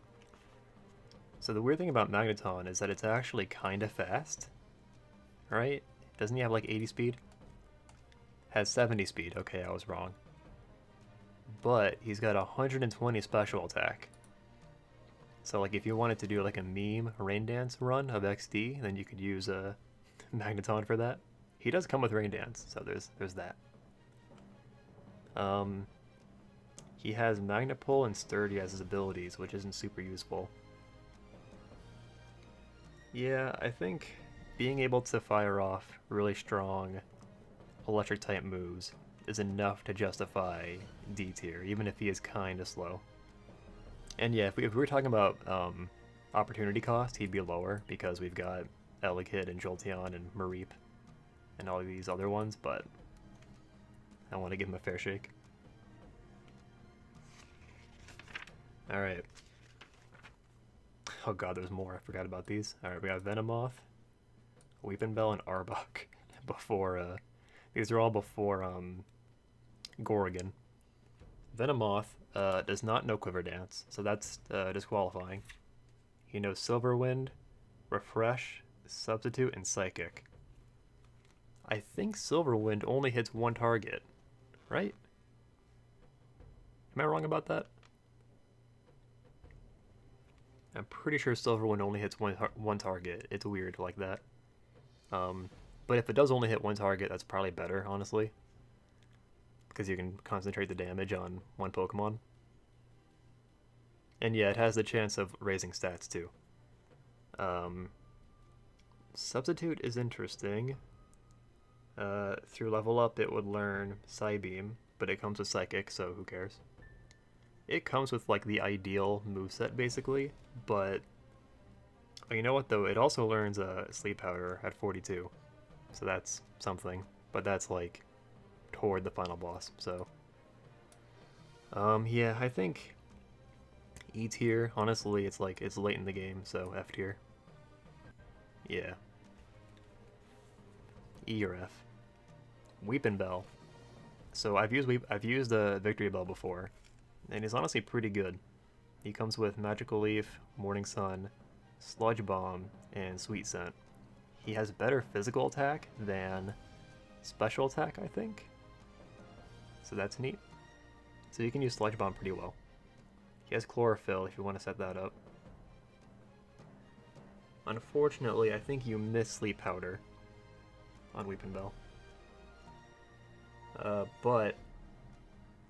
So the weird thing about Magneton is that it's actually kind of fast, right? Doesn't he have like 80 speed? Has 70 speed. Okay, I was wrong. But he's got 120 special attack. So like if you wanted to do like a meme rain dance run of XD, then you could use a Magneton for that. He does come with rain dance, so there's that. He has Magnet Pull and Sturdy as his abilities, which isn't super useful. Yeah, I think being able to fire off really strong electric type moves is enough to justify D tier, even if he is kind of slow. And yeah, if we were talking about opportunity cost, he'd be lower because we've got Elekid and Jolteon and Mareep and all of these other ones, but I want to give him a fair shake. Alright. Oh god, there's more. I forgot about these. Alright, we got Venomoth, Weepinbell, and Arbok. Before, these are all before, Gorgon. Venomoth does not know Quiver Dance, so that's disqualifying. He knows Silver Wind, Refresh, Substitute, and Psychic. I think Silver Wind only hits one target, right? Am I wrong about that? I'm pretty sure Silver Wind only hits one target. It's weird like that. But if it does only hit one target, that's probably better, honestly. Because you can concentrate the damage on one Pokemon. And yeah, it has the chance of raising stats too. Substitute is interesting. Through level up, it would learn Psybeam, but it comes with Psychic, so who cares? It comes with like the ideal moveset basically, but you know what though? It also learns Sleep Powder at 42, so that's something. But that's like toward the final boss. So, yeah, I think E tier. Honestly, it's like it's late in the game, so F tier. Yeah. E or F. Weepinbell. So I've used the Victory Bell before, and he's honestly pretty good. He comes with Magical Leaf, Morning Sun, Sludge Bomb, and Sweet Scent. He has better physical attack than special attack, I think. So that's neat. So you can use Sludge Bomb pretty well. He has Chlorophyll if you want to set that up. Unfortunately, I think you miss Sleep Powder on Weepinbell. But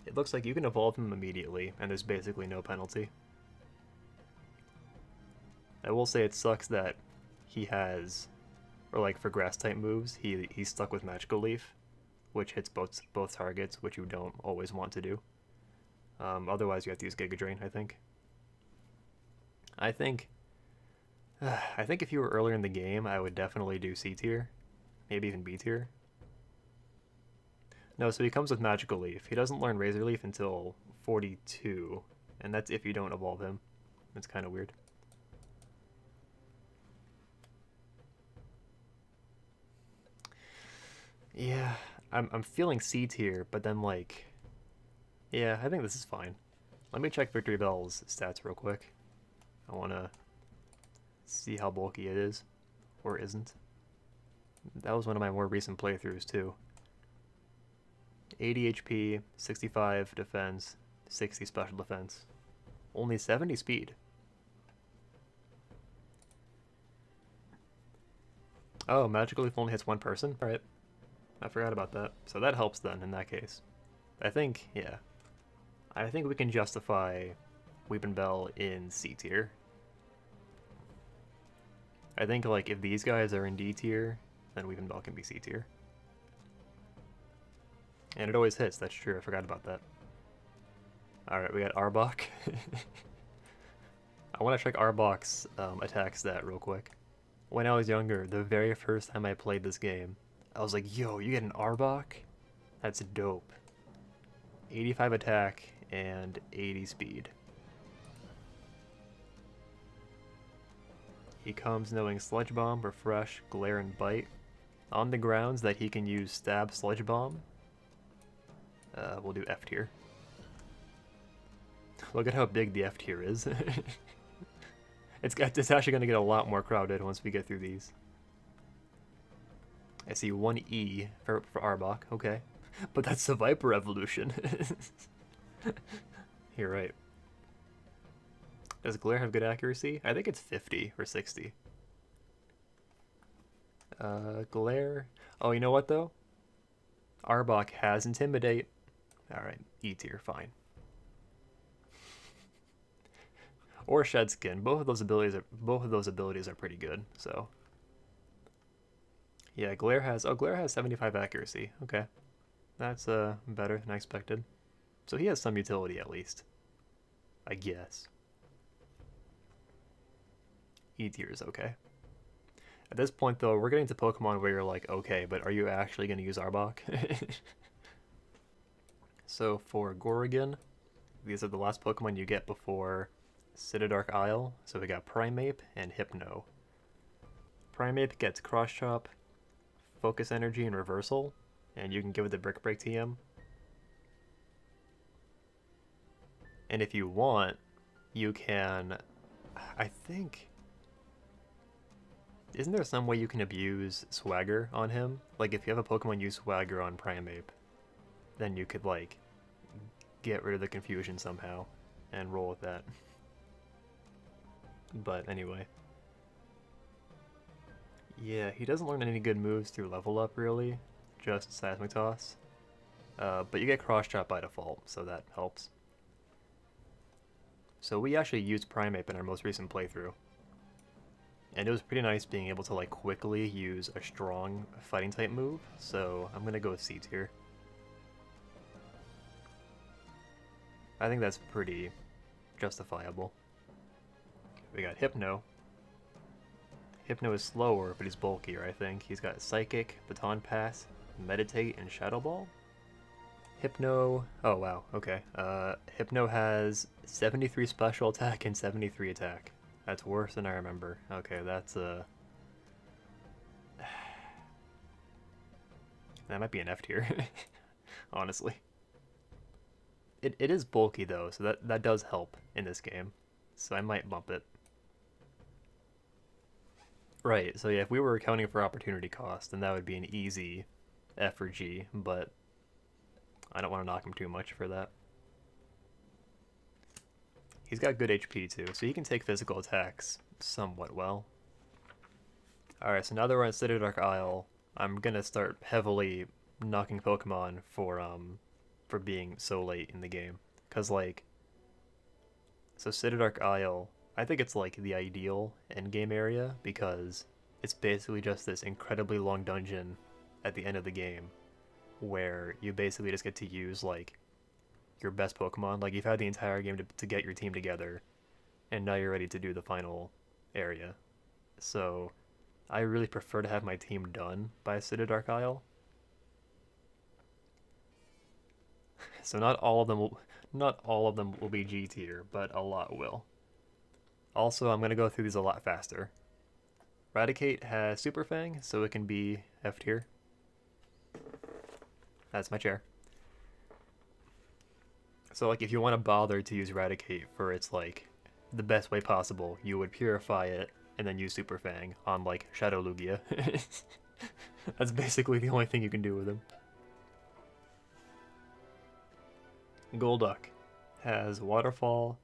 it looks like you can evolve him immediately, and there's basically no penalty. I will say it sucks that he has, or like for grass type moves, he's stuck with Magical Leaf, which hits both targets, which you don't always want to do. Otherwise, you have to use Giga Drain, I think. I think if you were earlier in the game, I would definitely do C tier, maybe even B tier. No, so he comes with Magical Leaf. He doesn't learn Razor Leaf until 42, and that's if you don't evolve him. It's kind of weird. Yeah, I'm feeling C tier, but then like, yeah, I think this is fine. Let me check Victory Bell's stats real quick. I want to see how bulky it is, or isn't. That was one of my more recent playthroughs too. 80 HP, 65 defense, 60 special defense. Only 70 speed. Oh, Magical Leaf only hits one person? Alright. I forgot about that. So that helps then, in that case. I think, yeah. I think we can justify Weepinbell in C tier. I think, like, if these guys are in D tier, then Weepinbell can be C tier. And it always hits, that's true, I forgot about that. Alright, we got Arbok. I want to check Arbok's attack stat real quick. When I was younger, the very first time I played this game, I was like, yo, you get an Arbok? That's dope. 85 attack and 80 speed. He comes knowing Sludge Bomb, Refresh, Glare, and Bite. On the grounds that he can use Stab, Sludge Bomb. We'll do F tier. Look at how big the F tier is. It's actually going to get a lot more crowded once we get through these. I see one E for Arbok, okay. But that's the Viper evolution. You're right. Does Glare have good accuracy? I think it's 50 or 60. Glare. Oh, you know what though? Arbok has Intimidate. Alright, E tier, fine. Or Shed Skin. Both of those abilities are pretty good, so. Yeah, Glare has 75 accuracy. Okay. That's better than I expected. So he has some utility at least. I guess. E tier is okay. At this point though, we're getting to Pokemon where you're like, okay, but are you actually going to use Arbok? So for Gorgon, these are the last Pokemon you get before Citydark Isle. So we got Primeape and Hypno. Primeape gets Cross Chop, Focus Energy, and Reversal, and you can give it the Brick Break TM. And if you want, you can, I think, isn't there some way you can abuse Swagger on him? Like if you have a Pokemon use Swagger on Primeape, then you could like get rid of the confusion somehow and roll with that. But anyway. Yeah, he doesn't learn any good moves through level up really, just Seismic Toss. But you get Cross Chop by default, so that helps. So we actually used Primeape in our most recent playthrough. And it was pretty nice being able to like quickly use a strong fighting type move, so I'm gonna go with C tier. I think that's pretty justifiable. We got Hypno. Hypno is slower, but he's bulkier, I think. He's got Psychic, Baton Pass, Meditate, and Shadow Ball. Hypno... oh wow, okay. Hypno has 73 special attack and 73 attack. That's worse than I remember. Okay, that's that might be an F tier, honestly. It is bulky though, so that does help in this game. So I might bump it. Right, so yeah, if we were accounting for opportunity cost, then that would be an easy F or G, but I don't want to knock him too much for that. He's got good HP too, so he can take physical attacks somewhat well. Alright, so now that we're on Citydark Isle, I'm gonna start heavily knocking Pokemon for being so late in the game. Cause like, so Citydark Isle, I think it's like the ideal endgame area because it's basically just this incredibly long dungeon at the end of the game where you basically just get to use like your best Pokemon. Like you've had the entire game to get your team together and now you're ready to do the final area. So I really prefer to have my team done by Citydark Isle. So not all of them will be G tier, but a lot will. Also, I'm going to go through these a lot faster. Raticate has Super Fang, so it can be F tier. That's my chair. So like if you want to bother to use Raticate for its like the best way possible, you would purify it and then use Super Fang on like Shadow Lugia. That's basically the only thing you can do with him. Golduck has Waterfall,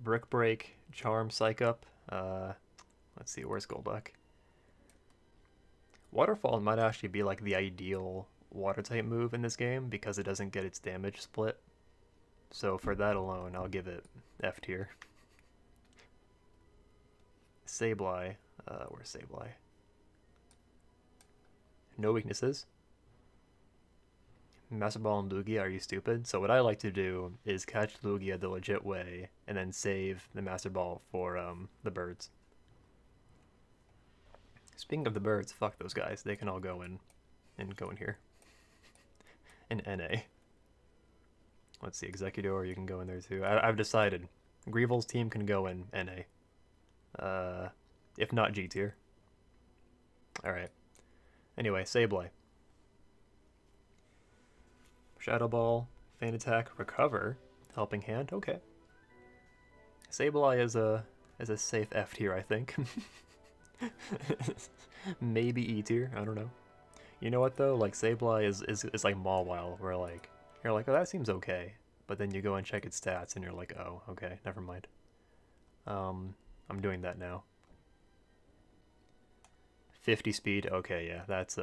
Brick Break, Charm, Psych Up. Let's see, where's Golduck? Waterfall might actually be like the ideal water type move in this game because it doesn't get its damage split. So for that alone, I'll give it F tier. Sableye, where's Sableye? No weaknesses. Master Ball and Lugia, are you stupid? So what I like to do is catch Lugia the legit way and then save the Master Ball for the birds. Speaking of the birds, fuck those guys. They can all go in here. In NA. Let's see, Executor, you can go in there too. I've decided. Greevil's team can go in NA. if not G tier. Alright. Anyway, Sableye. Shadow Ball, Feint Attack, Recover, Helping Hand, okay. Sableye is a safe F tier, I think. Maybe E tier, I don't know. You know what though? Like Sableye is like Mawile, where like you're like, oh, that seems okay, but then you go and check its stats and you're like, oh, okay, never mind. I'm doing that now. 50 speed, okay, yeah, that's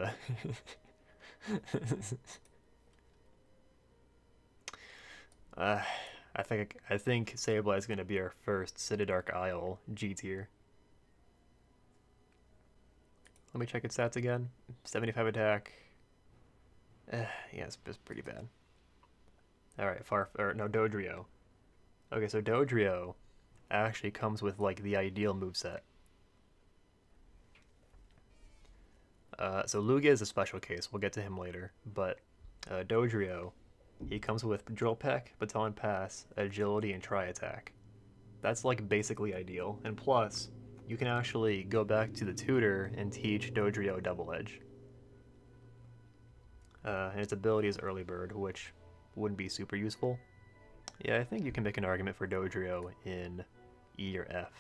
I think Sableye is gonna be our first Dark Isle G tier. Let me check its stats again. 75 attack. Yeah, it's pretty bad. Alright, Dodrio. Okay, so Dodrio actually comes with like the ideal moveset. So Lugia is a special case. We'll get to him later. But Dodrio, he comes with Drill Peck, Baton Pass, Agility, and Tri-Attack. That's like basically ideal. And plus, you can actually go back to the tutor and teach Dodrio Double Edge. And its ability is Early Bird, which wouldn't be super useful. Yeah, I think you can make an argument for Dodrio in E or F.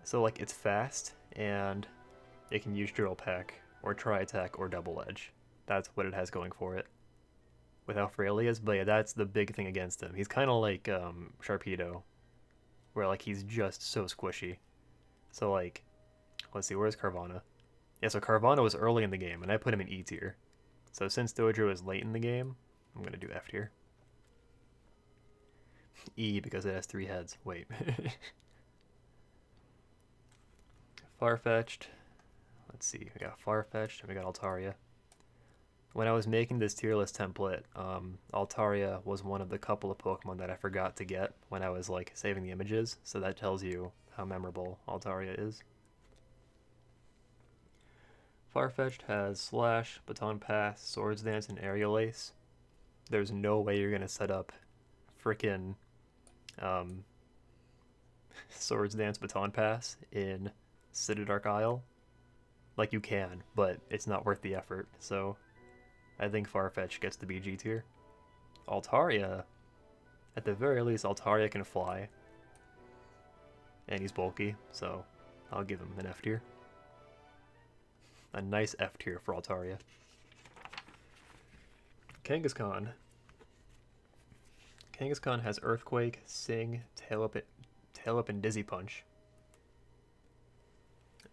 So like it's fast, and it can use Drill Peck, or Tri-Attack, or Double Edge. That's what it has going for it. With how frail he is, but yeah, that's the big thing against him. He's kind of like Sharpedo, where like he's just so squishy. So like, let's see, where's Carvanha? Yeah, so Carvanha was early in the game, and I put him in E tier. So since Dodrio is late in the game, I'm gonna do F tier. E because it has 3 heads. Wait. Farfetch'd. Let's see, we got Farfetch'd and we got Altaria. When I was making this tier list template, Altaria was one of the couple of Pokemon that I forgot to get when I was like saving the images, so that tells you how memorable Altaria is. Farfetch'd has Slash, Baton Pass, Swords Dance, and Aerial Ace. There's no way you're gonna set up frickin' Swords Dance, Baton Pass in Dark Isle. Like you can, but it's not worth the effort, so I think Farfetch'd gets to be G tier. Altaria, at the very least, Altaria can fly. And he's bulky, so I'll give him an F tier. A nice F tier for Altaria. Kangaskhan. Kangaskhan has Earthquake, Sing, Tail Up, and Dizzy Punch.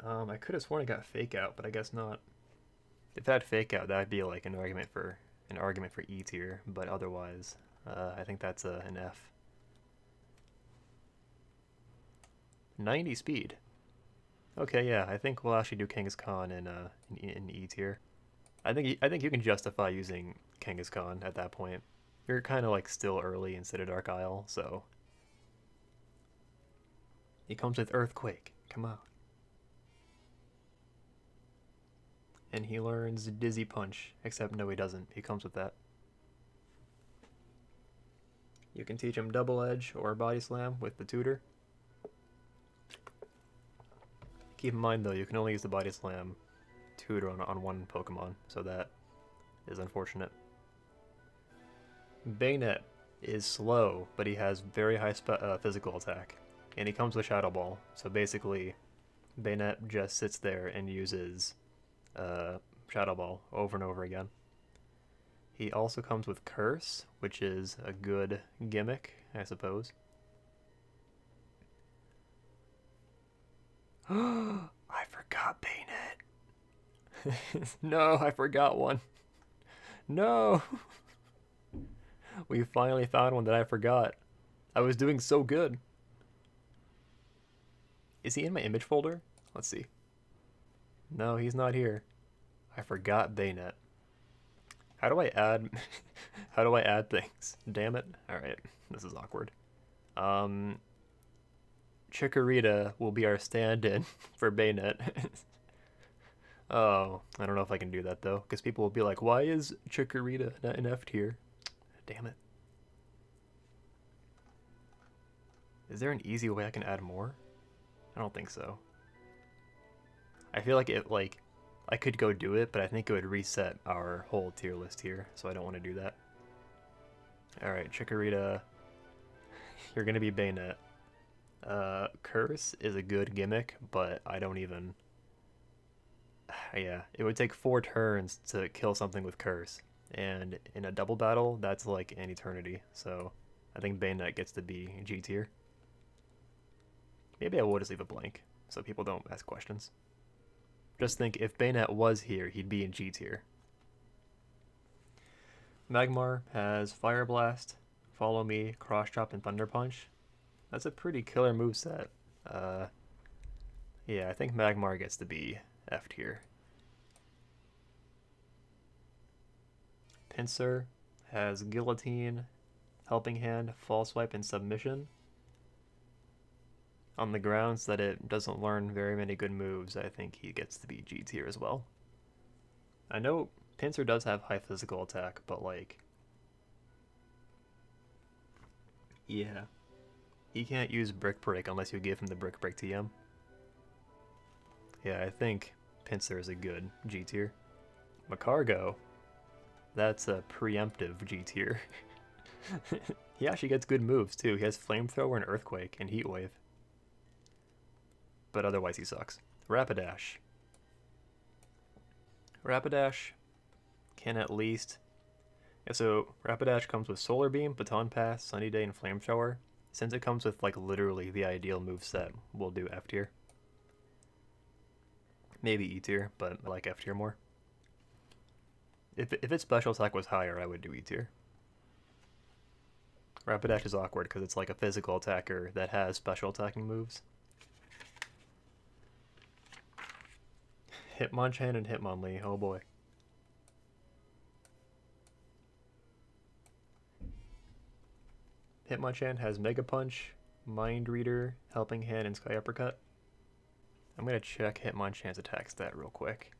I could have sworn it got Fake Out, but I guess not. If that had Fake Out, that'd be like an argument for E tier, but otherwise, I think that's an F. 90 speed. Okay, yeah, I think we'll actually do Kangaskhan in E tier. I think you can justify using Kangaskhan at that point. You're kind of like still early in Dark Isle, so he comes with Earthquake. Come on. And he learns Dizzy Punch, except no he doesn't. He comes with that. You can teach him Double Edge or Body Slam with the tutor. Keep in mind though, you can only use the Body Slam tutor on one Pokemon, so that is unfortunate. Baynet is slow, but he has very high physical attack, and he comes with Shadow Ball, so basically Baynet just sits there and uses Shadow Ball over and over again. He also comes with Curse, which is a good gimmick, I suppose. I forgot Baynet. No, I forgot one. No. We finally found one that I forgot. I was doing so good. Is he in my image folder? Let's see. No, he's not here. I forgot Baynet. How do I add how do I add things? Damn it. Alright, this is awkward. Chikorita will be our stand-in for Baynet. Oh, I don't know if I can do that though, because people will be like, why is Chikorita not an F tier? Damn it. Is there an easy way I can add more? I don't think so. I feel like I could go do it, but I think it would reset our whole tier list here, so I don't want to do that. Alright, Chikorita, you're gonna be Bayonet. Curse is a good gimmick, but I don't even... Yeah, it would take 4 turns to kill something with Curse, and in a double battle, that's like an eternity, so I think Bayonet gets to be G tier. Maybe I will just leave it blank, so people don't ask questions. Just think, if Bayonet was here, he'd be in G tier. Magmar has Fire Blast, Follow Me, Cross Chop, and Thunder Punch. That's a pretty killer moveset. Yeah, I think Magmar gets to be F tier. Pinsir has Guillotine, Helping Hand, False Swipe, and Submission. On the grounds that it doesn't learn very many good moves, I think he gets to be G tier as well. I know Pinsir does have high physical attack, but like... Yeah. He can't use Brick Break unless you give him the Brick Break TM. Yeah, I think Pinsir is a good G tier. Macargo, that's a preemptive G tier. He actually gets good moves too. He has Flamethrower and Earthquake and Heat Wave. But otherwise he sucks. Rapidash. Rapidash can at least... Yeah, so Rapidash comes with Solar Beam, Baton Pass, Sunny Day, and Flamethrower. Since it comes with like literally the ideal moveset, we'll do F tier. Maybe E tier, but I like F tier more. If its special attack was higher, I would do E tier. Rapidash is awkward because it's like a physical attacker that has special attacking moves. Hitmonchan and Hitmonlee, oh boy. Hitmonchan has Mega Punch, Mind Reader, Helping Hand, and Sky Uppercut. I'm gonna check Hitmonchan's attack stat real quick.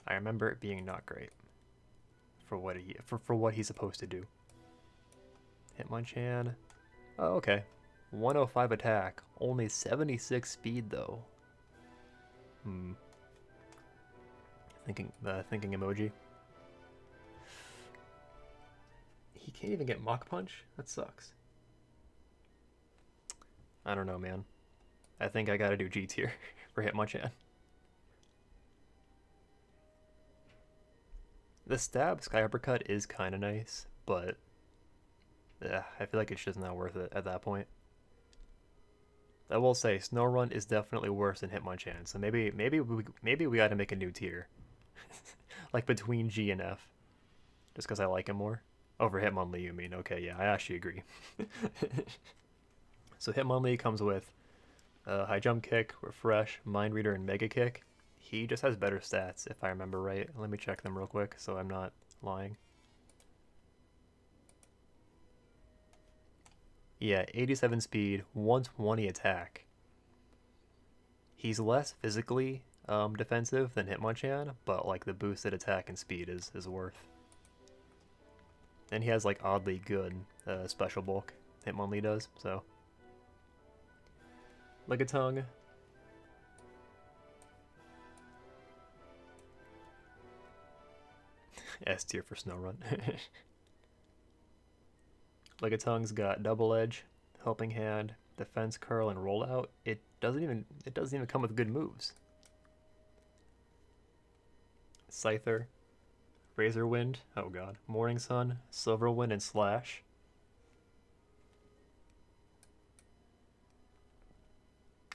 I remember it being not great for what he's supposed to do. Hitmonchan, oh okay, 105 attack, only 76 speed though. Thinking emoji. He can't even get Mach Punch? That sucks. I don't know, man. I think I gotta do G tier for Hitmonchan. The stab Sky Uppercut is kinda nice, but I feel like it's just not worth it at that point. I will say, Snorunt is definitely worse than Hitmonchan, so maybe we gotta make a new tier. Like between G and F. Just because I like him more. Over Hitmonlee, you mean? Okay, yeah, I actually agree. So Hitmonlee comes with High Jump Kick, Refresh, Mind Reader, and Mega Kick. He just has better stats, if I remember right. Let me check them real quick so I'm not lying. Yeah, 87 speed, 120 attack. He's less physically defensive than Hitmonchan, but like the boosted attack and speed is worth. And he has like oddly good special bulk. Hitmonlee does, so. Lickitung. S tier for Snorunt. Lickitung's got Double Edge, Helping Hand, Defense Curl, and Rollout. It doesn't even come with good moves. Scyther, Razor Wind, oh god, Morning Sun, Silver Wind, and Slash.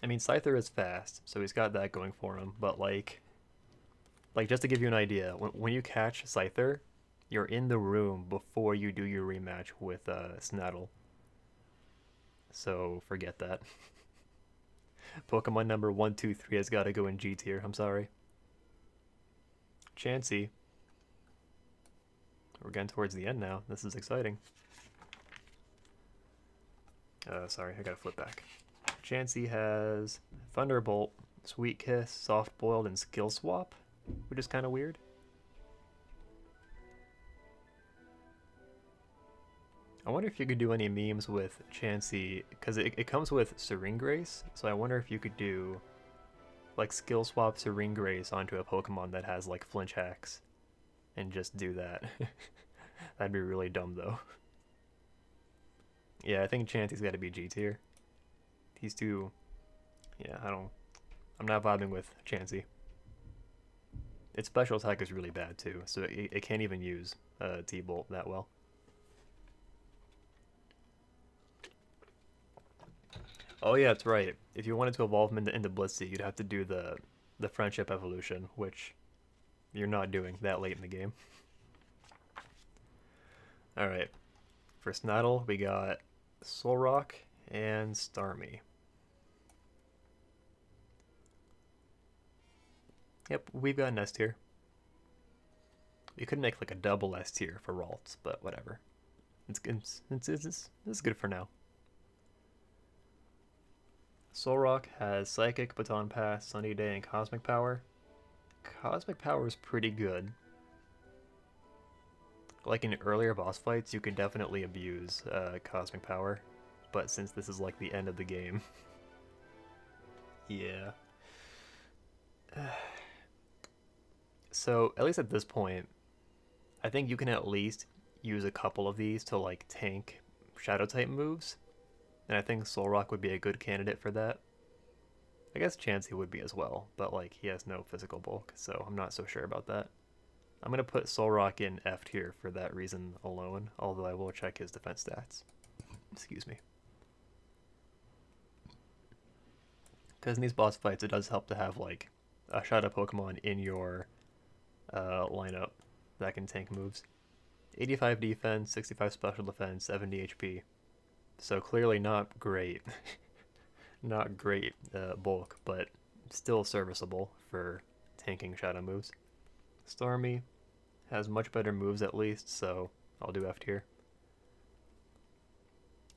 I mean, Scyther is fast, so he's got that going for him, but like just to give you an idea, when you catch Scyther, you're in the room before you do your rematch with Snaddle. So forget that. Pokemon number 123 has got to go in G tier, I'm sorry. Chansey. We're getting towards the end now. This is exciting. Sorry, I gotta flip back. Chansey has Thunderbolt, Sweet Kiss, Soft Boiled, and Skill Swap, which is kind of weird. I wonder if you could do any memes with Chansey, because it comes with Serene Grace, so I wonder if you could do, like, skill swap Serene Grace onto a Pokemon that has, like, flinch hacks, and just do that. That'd be really dumb, though. Yeah, I think Chansey's gotta be G tier. He's too... Yeah, I'm not vibing with Chansey. Its special attack is really bad, too, so it can't even use T-Bolt that well. Oh yeah, that's right. If you wanted to evolve him into Blissey, you'd have to do the friendship evolution, which you're not doing that late in the game. Alright, for Snattle, we got Solrock and Starmie. Yep, we've got an S tier. We could make like a double S tier for Ralts, but whatever. It's good for now. Solrock has Psychic, Baton Pass, Sunny Day, and Cosmic Power. Cosmic Power is pretty good. Like in earlier boss fights, you can definitely abuse Cosmic Power, but since this is like the end of the game, yeah. So, at least at this point, I think you can at least use a couple of these to like tank Shadow-type moves. And I think Solrock would be a good candidate for that. I guess Chansey would be as well, but like he has no physical bulk, so I'm not so sure about that. I'm going to put Solrock in F tier for that reason alone, although I will check his defense stats. Excuse me. Because in these boss fights, it does help to have like a Shadow Pokemon in your lineup that can tank moves. 85 defense, 65 special defense, 70 HP. So clearly not great, not great bulk, but still serviceable for tanking shadow moves. Starmie has much better moves at least, so I'll do F tier.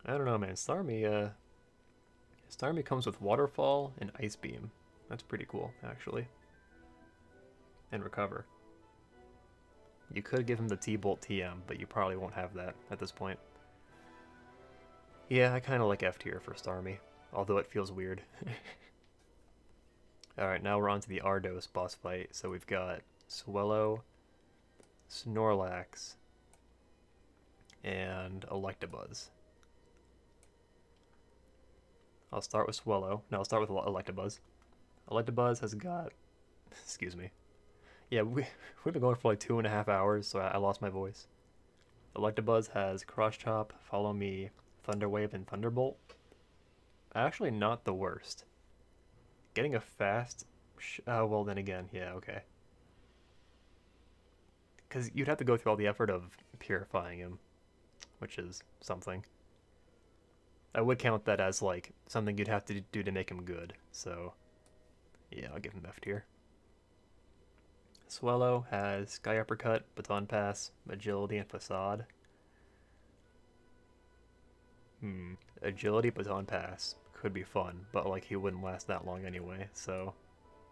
I don't know, man. Starmie comes with Waterfall and Ice Beam. That's pretty cool, actually. And Recover. You could give him the T-Bolt TM, but you probably won't have that at this point. Yeah, I kind of like F tier for Starmie, although it feels weird. Alright, now we're on to the Ardos boss fight. So we've got Swellow, Snorlax, and Electabuzz. I'll start with Swellow. No, I'll start with Electabuzz. Electabuzz has got... Excuse me. Yeah, we've been going for like 2.5 hours, so I lost my voice. Electabuzz has Cross Chop, Follow Me, Thunder Wave, and Thunderbolt. Actually, not the worst. Getting a fast... well, then again, yeah, okay. Because you'd have to go through all the effort of purifying him, which is something. I would count that as, like, something you'd have to do to make him good, so... Yeah, I'll give him F tier. Swellow has Sky Uppercut, Baton Pass, Agility, and Facade. Agility, Baton Pass could be fun, but like he wouldn't last that long anyway, so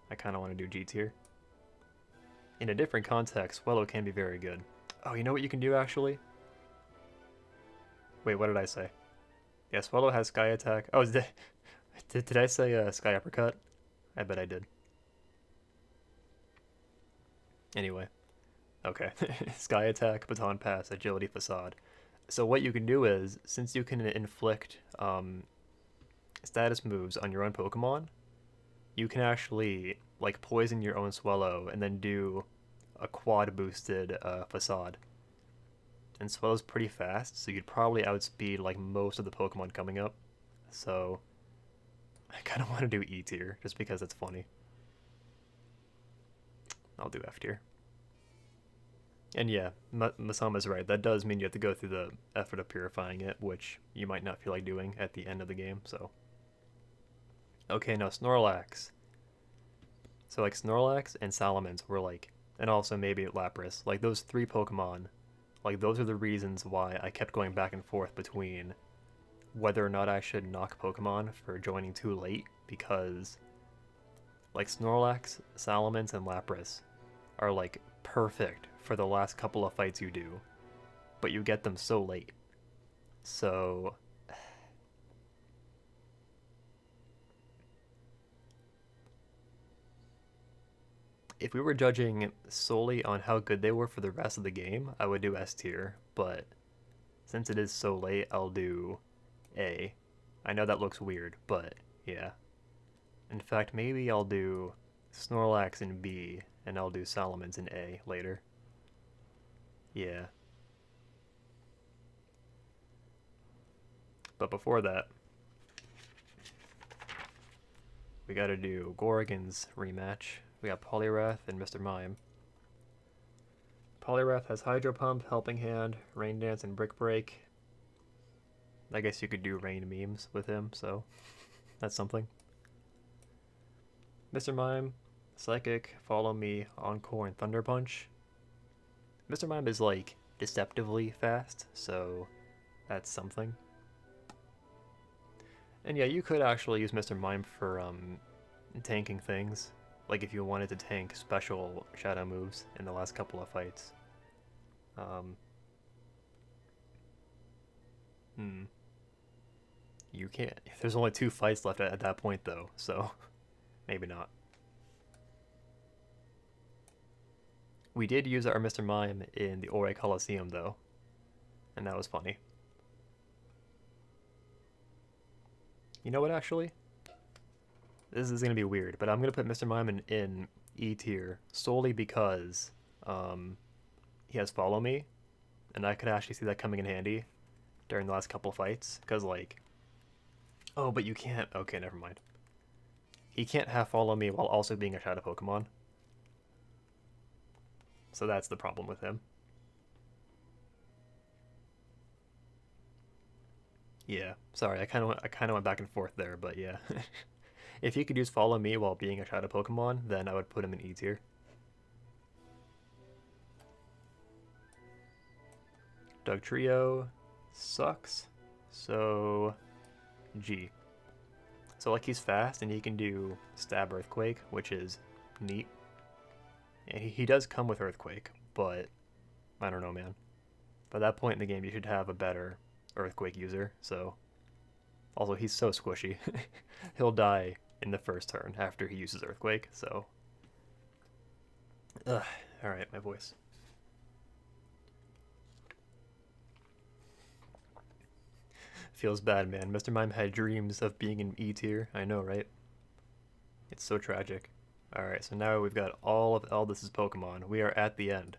I kind of want to do G tier. In a different context, Swellow can be very good. Oh, you know what you can do actually? Wait, what did I say? Yeah, Swellow has Sky Attack. Oh, did I say Sky Uppercut? I bet I did. Anyway, okay. Sky Attack, Baton Pass, Agility, Facade. So what you can do is, since you can inflict status moves on your own Pokemon, you can actually like poison your own Swellow and then do a quad boosted Facade. And Swellow's pretty fast, so you'd probably outspeed like most of the Pokemon coming up. So I kind of want to do E tier just because it's funny. I'll do F tier. And yeah, Masama's right. That does mean you have to go through the effort of purifying it, which you might not feel like doing at the end of the game, so. Okay, now Snorlax. So like Snorlax and Salamence were like, and also maybe Lapras, like those three Pokemon, like those are the reasons why I kept going back and forth between whether or not I should knock Pokemon for joining too late, because like Snorlax, Salamence, and Lapras are like perfect for the last couple of fights you do, but you get them so late. So if we were judging solely on how good they were for the rest of the game, I would do S tier, but since it is so late, I'll do A. I know that looks weird, but yeah. In fact, maybe I'll do Snorlax in B, and I'll do Salamence in A later. Yeah. But before that, we gotta do Gorgon's rematch. We got Poliwrath and Mr. Mime. Poliwrath has Hydro Pump, Helping Hand, Rain Dance, and Brick Break. I guess you could do rain memes with him, so that's something. Mr. Mime, Psychic, Follow Me, Encore, and Thunder Punch. Mr. Mime is like deceptively fast, so that's something. And yeah, you could actually use Mr. Mime for tanking things. Like if you wanted to tank special shadow moves in the last couple of fights. You can't. There's only 2 fights left at that point though, so maybe not. We did use our Mr. Mime in the Ore Coliseum though, and that was funny. You know what, actually? This is going to be weird, but I'm going to put Mr. Mime in E tier solely because he has Follow Me, and I could actually see that coming in handy during the last couple fights, because like, oh, but you can't, okay, never mind. He can't have Follow Me while also being a Shadow Pokemon. So that's the problem with him. Yeah, sorry, I kind of went back and forth there, but yeah. If he could use Follow Me while being a Shadow Pokemon, then I would put him in E tier. Dugtrio sucks, so G. So like he's fast and he can do Stab Earthquake, which is neat. And he does come with Earthquake, but I don't know, man. By that point in the game, you should have a better Earthquake user, so... Also, he's so squishy. He'll die in the first turn after he uses Earthquake, so... Ugh, alright, my voice. Feels bad, man. Mr. Mime had dreams of being in E tier. I know, right? It's so tragic. Alright, so now we've got all of Eldis's Pokemon. We are at the end.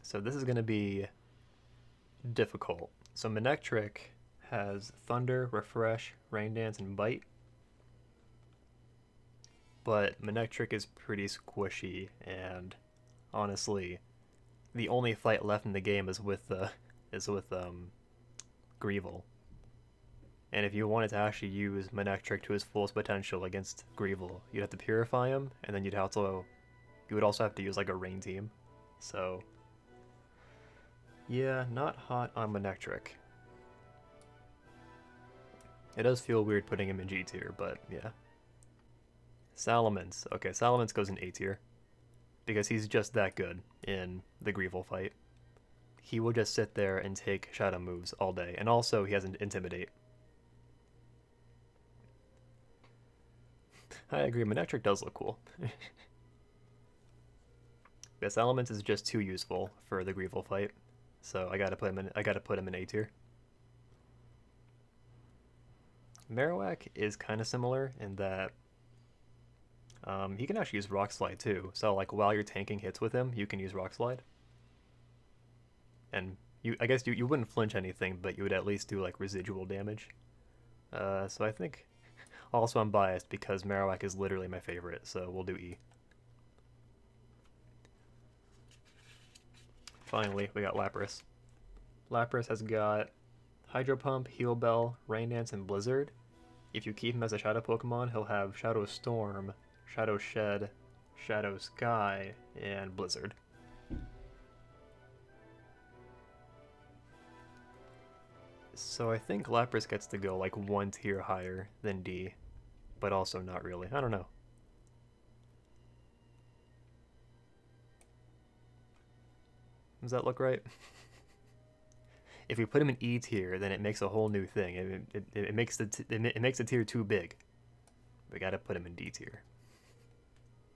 So this is going to be difficult. So Manectric has Thunder, Refresh, Rain Dance, and Bite. But Manectric is pretty squishy, and honestly, the only fight left in the game is with Greevil. And if you wanted to actually use Manectric to his fullest potential against Greevil, you'd have to Purify him, and then you would also have to use like a Rain Team. So yeah, not hot on Manectric. It does feel weird putting him in G tier, but yeah. Salamence. Okay, Salamence goes in A tier. Because he's just that good in the Greevil fight. He will just sit there and take shadow moves all day. And also, he has an Intimidate. I agree, Manectric does look cool. This Salamence is just too useful for the Greevil fight. So I gotta put him in A tier. Marowak is kind of similar in that he can actually use Rock Slide too. So like while you're tanking hits with him, you can use Rock Slide. And I guess you wouldn't flinch anything, but you would at least do like residual damage. So I think also I'm biased because Marowak is literally my favorite, so we'll do E. Finally, we got Lapras. Lapras has got Hydro Pump, Heal Bell, Rain Dance, and Blizzard. If you keep him as a Shadow Pokemon, he'll have Shadow Storm, Shadow Shed, Shadow Sky, and Blizzard. So I think Lapras gets to go like 1 tier higher than D, but also not really. I don't know. Does that look right? if we put him in E tier, then it makes a whole new thing. It makes it makes the tier too big. We gotta put him in D tier.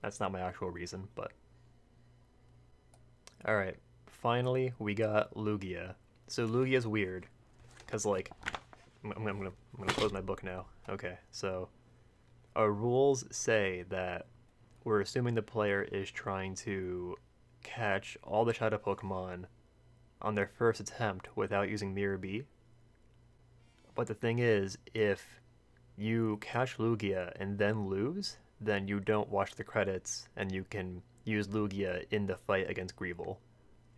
That's not my actual reason, but all right. Finally, we got Lugia. So Lugia's weird, cause like I'm gonna close my book now. Okay, so our rules say that we're assuming the player is trying to catch all the Shadow Pokemon on their first attempt without using Mirror B. But the thing is, if you catch Lugia and then lose, then you don't watch the credits and you can use Lugia in the fight against Greevil.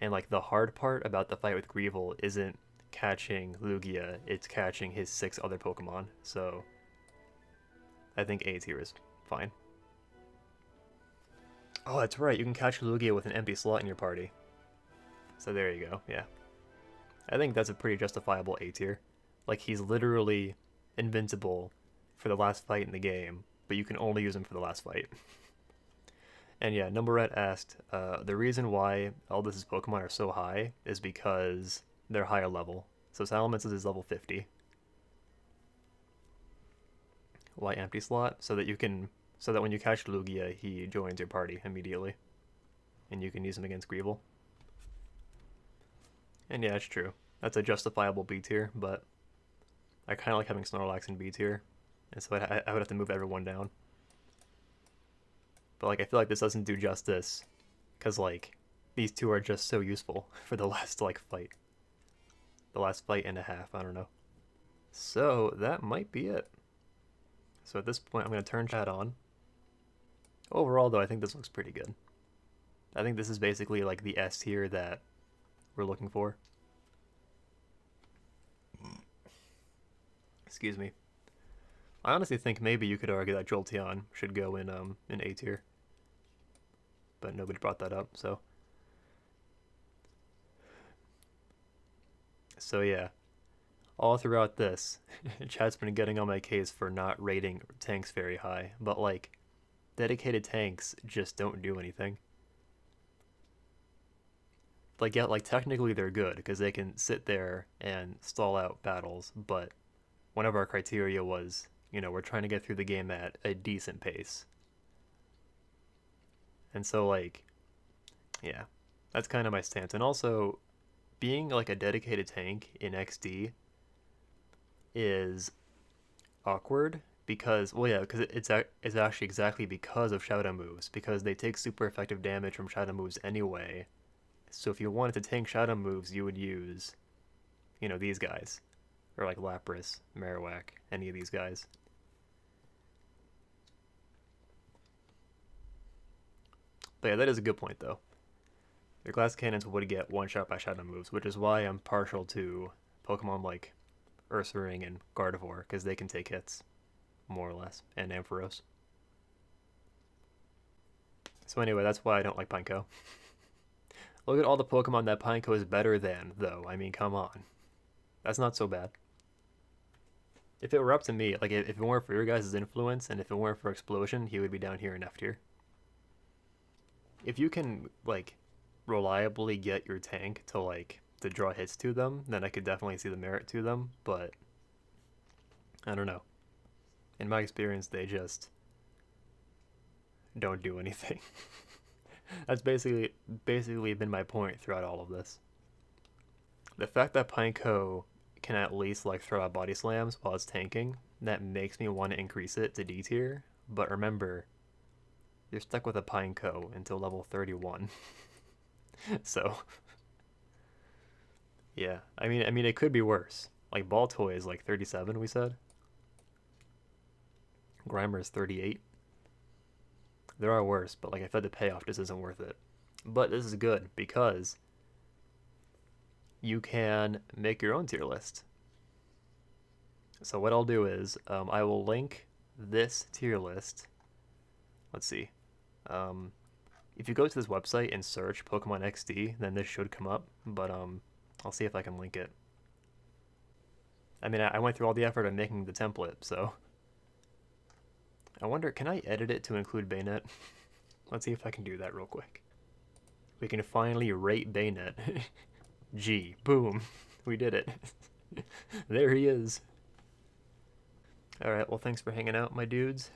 And like the hard part about the fight with Greevil isn't catching Lugia, it's catching his 6 other Pokemon. So I think A tier is fine. Oh, that's right, you can catch Lugia with an empty slot in your party. So there you go, yeah. I think that's a pretty justifiable A tier. Like, he's literally invincible for the last fight in the game, but you can only use him for the last fight. And yeah, Numberette asked, the reason why Aldous' Pokemon are so high is because they're higher level. So Salamence's is level 50. Why empty slot? So that when you catch Lugia, he joins your party immediately. And you can use him against Greevil. And yeah, it's true. That's a justifiable B tier, but I kind of like having Snorlax in B tier. And so I would have to move everyone down. But like, I feel like this doesn't do justice, because like, these two are just so useful for the last like fight. The last fight and a half, I don't know. So that might be it. So at this point, I'm going to turn chat on. Overall, though, I think this looks pretty good. I think this is basically like the S tier that we're looking for. Excuse me. I honestly think maybe you could argue that Jolteon should go in A tier. But nobody brought that up, so. So yeah. All throughout this, chat's been getting on my case for not rating tanks very high, but like, dedicated tanks just don't do anything. Like, yeah, like technically they're good because they can sit there and stall out battles, but one of our criteria was, you know, we're trying to get through the game at a decent pace. And so like, yeah, that's kind of my stance. And also, being like a dedicated tank in XD is awkward because, well, yeah, because it's actually exactly because of shadow moves, because they take super effective damage from shadow moves anyway. So if you wanted to tank shadow moves, you would use, you know, these guys, or like Lapras, Marowak, any of these guys. But yeah, that is a good point though. Your glass cannons would get one shot by shadow moves, which is why I'm partial to Pokemon like Ursaring and Gardevoir, because they can take hits, more or less, and Ampharos. So anyway, that's why I don't like Pineco. Look at all the Pokemon that Pineco is better than, though. I mean, come on. That's not so bad. If it were up to me, like, if it weren't for your guys' influence, and if it weren't for Explosion, he would be down here in F tier. If you can, like, reliably get your tank to, like, to draw hits to them, then I could definitely see the merit to them, but I don't know. In my experience, they just don't do anything. That's basically been my point throughout all of this. The fact that Pineco can at least like throw out body slams while it's tanking, that makes me want to increase it to D tier, but remember, you're stuck with a Pineco until level 31. So yeah, I mean it could be worse. Like Baltoy is like 37, we said. Grimer is 38. There are worse, but like I said, the payoff just isn't worth it. But this is good because you can make your own tier list. So what I'll do is I will link this tier list. Let's see. If you go to this website and search Pokemon XD, then this should come up, but I'll see if I can link it. I mean, I went through all the effort of making the template, so I wonder, can I edit it to include Baynet? Let's see if I can do that real quick. We can finally rate Baynet. G. Boom. We did it. There he is. Alright, well, thanks for hanging out, my dudes.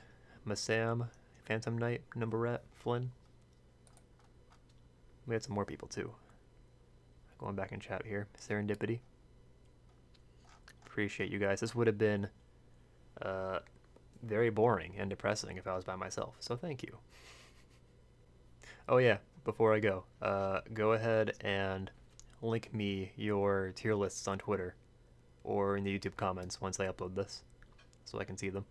Masam, Phantom Knight, Numberette, Flynn. We had some more people, too. Going back in chat here. Serendipity. Appreciate you guys. This would have been very boring and depressing if I was by myself, so thank you. Oh yeah, before I go, go ahead and link me your tier lists on Twitter or in the YouTube comments once I upload this so I can see them.